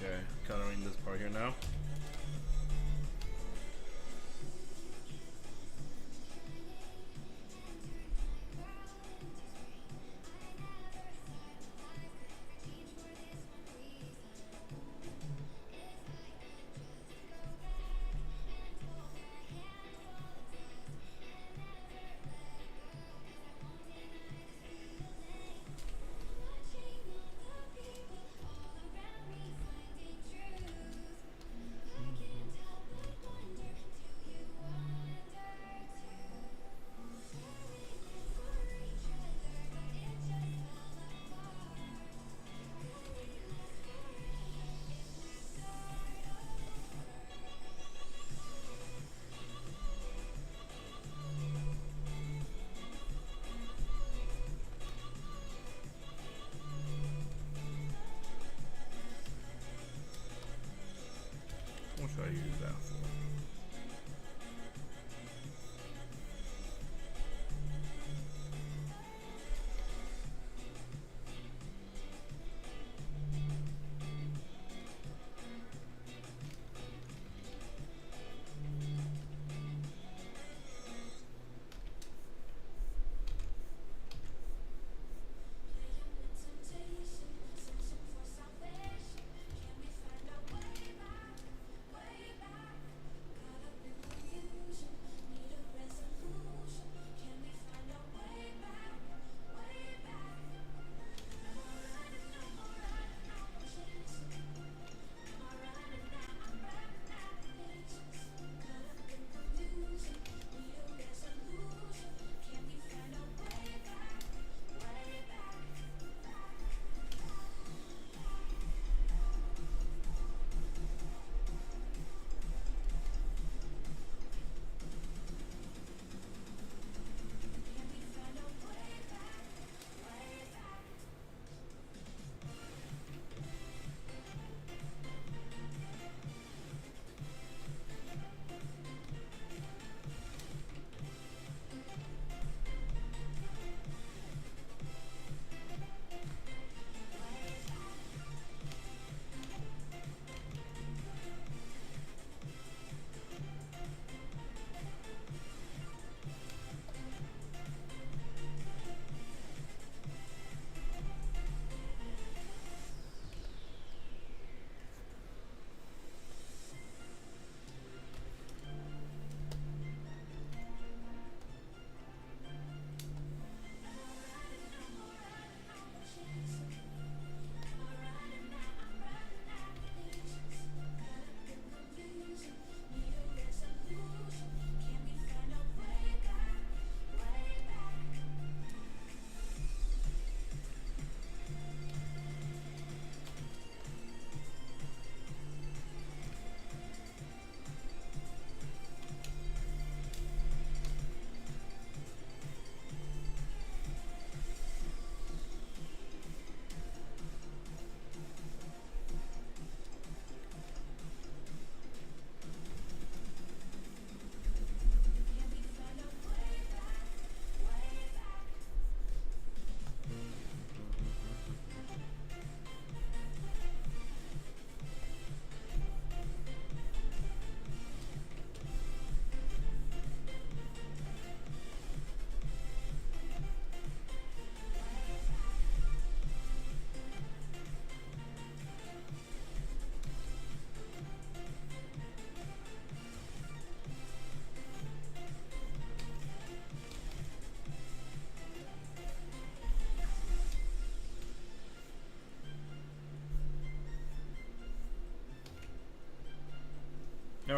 Okay, coloring this part here now.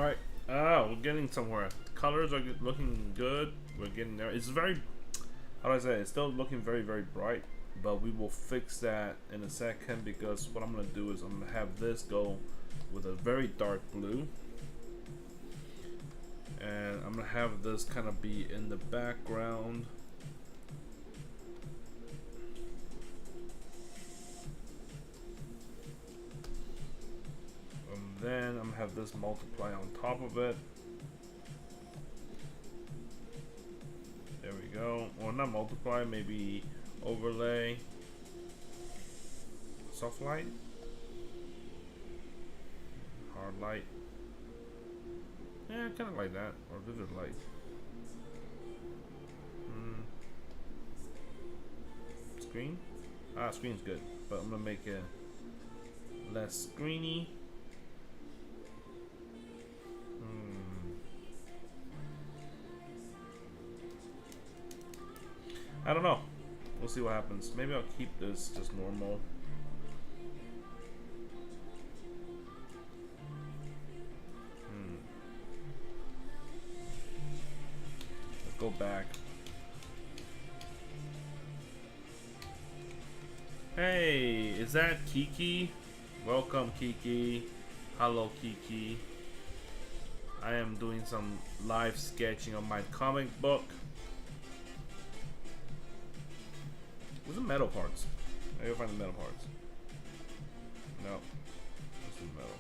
Alright. We're getting somewhere. Colors are looking good. We're getting there. It's very, how do I say it? It's still looking very, very bright. But we will fix that in a second, because what I'm going to do is I'm going to have this go with a very dark blue. And I'm going to have this kind of be in the background. And then I'm going to have this multiply on top of it. There we go. Or not multiply, maybe overlay. Soft light. Hard light. Yeah, kind of like that. Or vivid light. Screen? Screen's good. But I'm gonna make it less screeny. I don't know. We'll see what happens. Maybe I'll keep this just normal. Let's go back. Hey, is that Kiki? Welcome, Kiki. Hello, Kiki. I am doing some live sketching on my comic book. Where's the metal parts? I gotta find the metal parts. No. Where's the metal?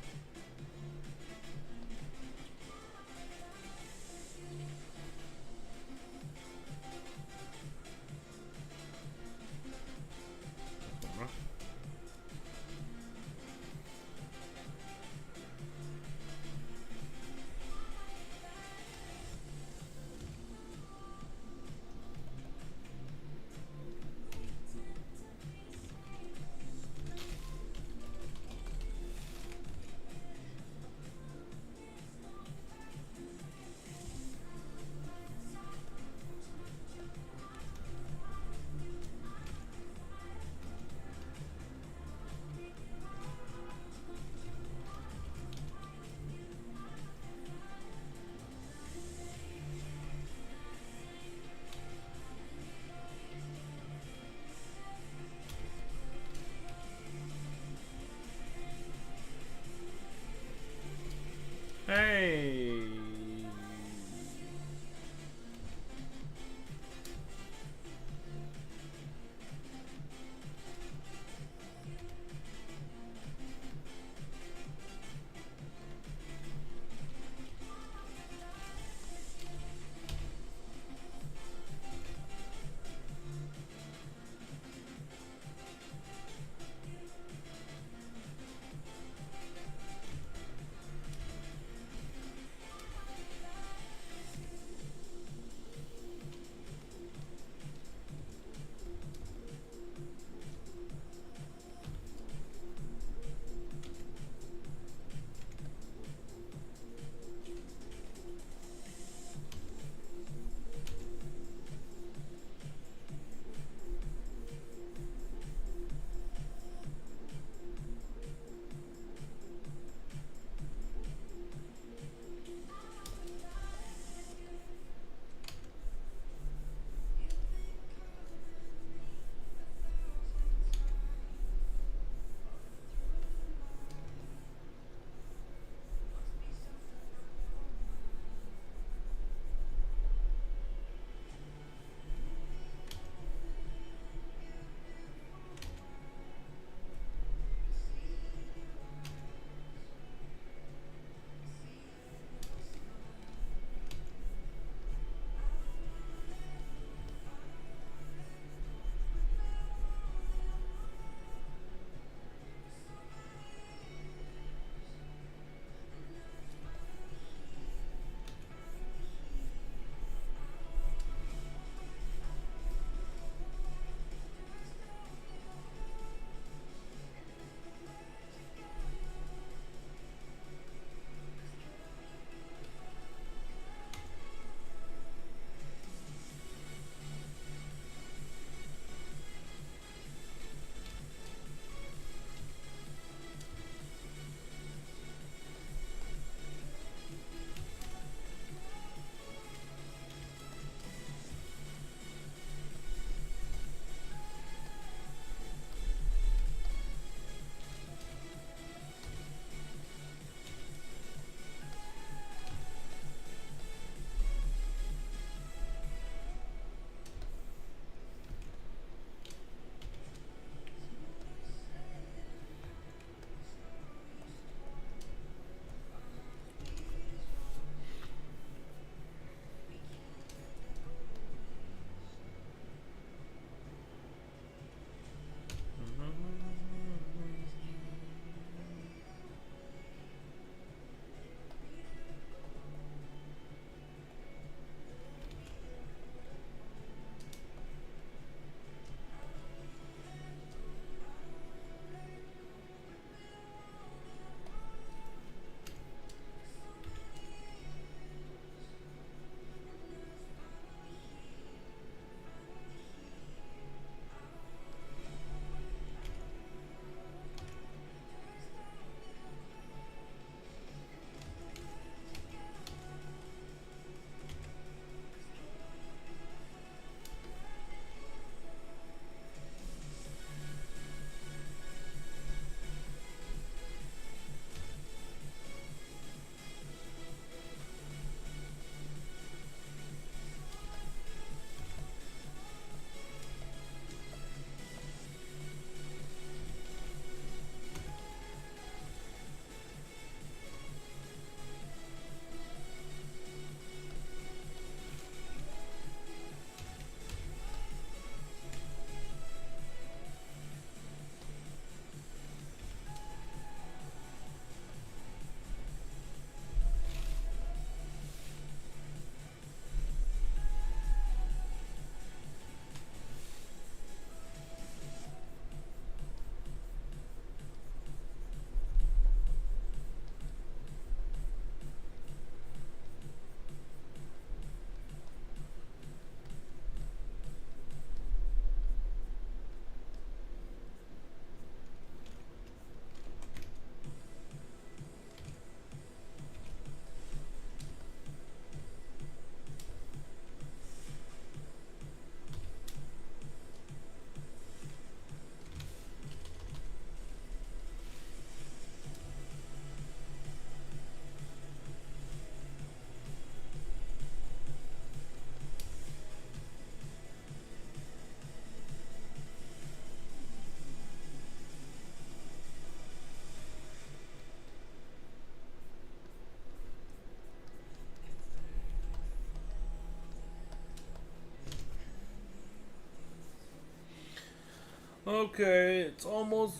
Okay, it's almost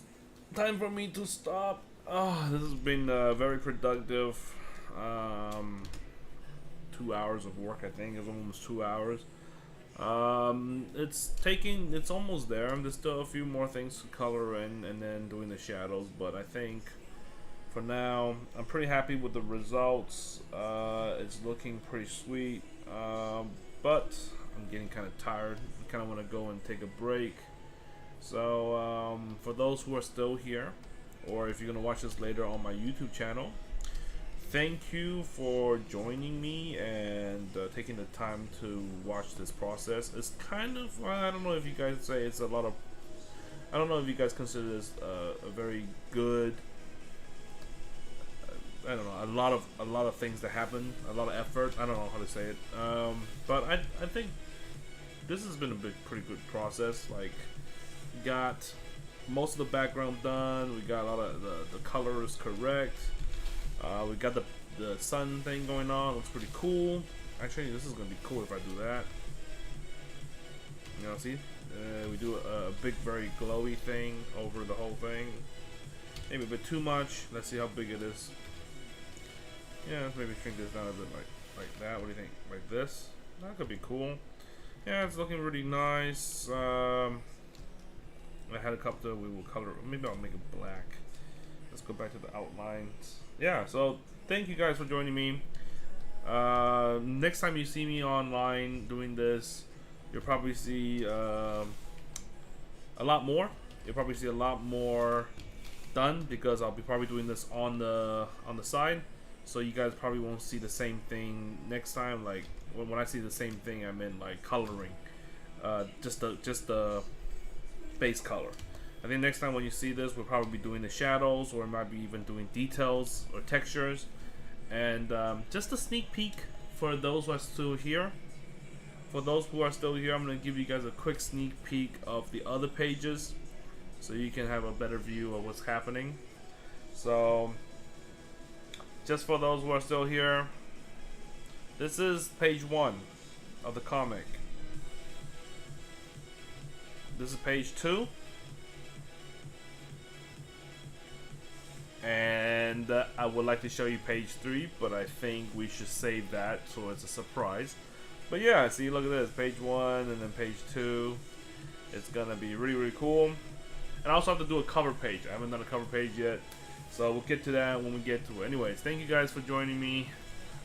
time for me to stop. This has been very productive. 2 hours of work, I think. It's almost 2 hours. It's almost there. There's still a few more things to color in and then doing the shadows, but I think for now I'm pretty happy with the results. It's looking pretty sweet, but I'm getting kind of tired. I kind of want to go and take a break. So for those who are still here, or if you're gonna watch this later on my YouTube channel, thank you for joining me and taking the time to watch this process. It's kind of, I don't know if you guys say it's a lot of, I don't know if you guys consider this a very good, I don't know, a lot of things that happen, a lot of effort. I don't know how to say it, but I think this has been a pretty good process. Like, got most of the background done. We got a lot of the colors correct. We got the sun thing going on. Looks pretty cool. Actually, this is gonna be cool if I do that. You know, see? We do a big, very glowy thing over the whole thing. Maybe a bit too much. Let's see how big it is. Yeah, let's maybe shrink this down a bit like that. What do you think? Like this? That could be cool. Yeah, it's looking really nice. I had a couple. We will color. Maybe I'll make it black. Let's go back to the outlines. Yeah. So thank you guys for joining me. Next time you see me online doing this, you'll probably see a lot more. You'll probably see a lot more done because I'll be probably doing this on the side. So you guys probably won't see the same thing next time. Like when I see the same thing, I mean like coloring, just the base color. I think next time when you see this, we'll probably be doing the shadows, or it might be even doing details or textures. And just a sneak peek for those who are still here. For those who are still here, I'm going to give you guys a quick sneak peek of the other pages so you can have a better view of what's happening. So just for those who are still here, this is page 1 of the comic. This is page 2. And I would like to show you page 3, but I think we should save that so it's a surprise. But yeah, see, look at this, page 1 and then page 2. It's gonna be really, really cool. And I also have to do a cover page. I haven't done a cover page yet, so we'll get to that when we get to it. Anyways, thank you guys for joining me.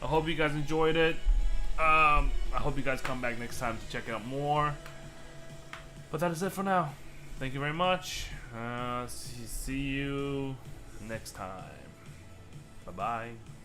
I hope you guys enjoyed it. I hope you guys come back next time to check out more. But that is it for now. Thank you very much. See you next time. Bye-bye.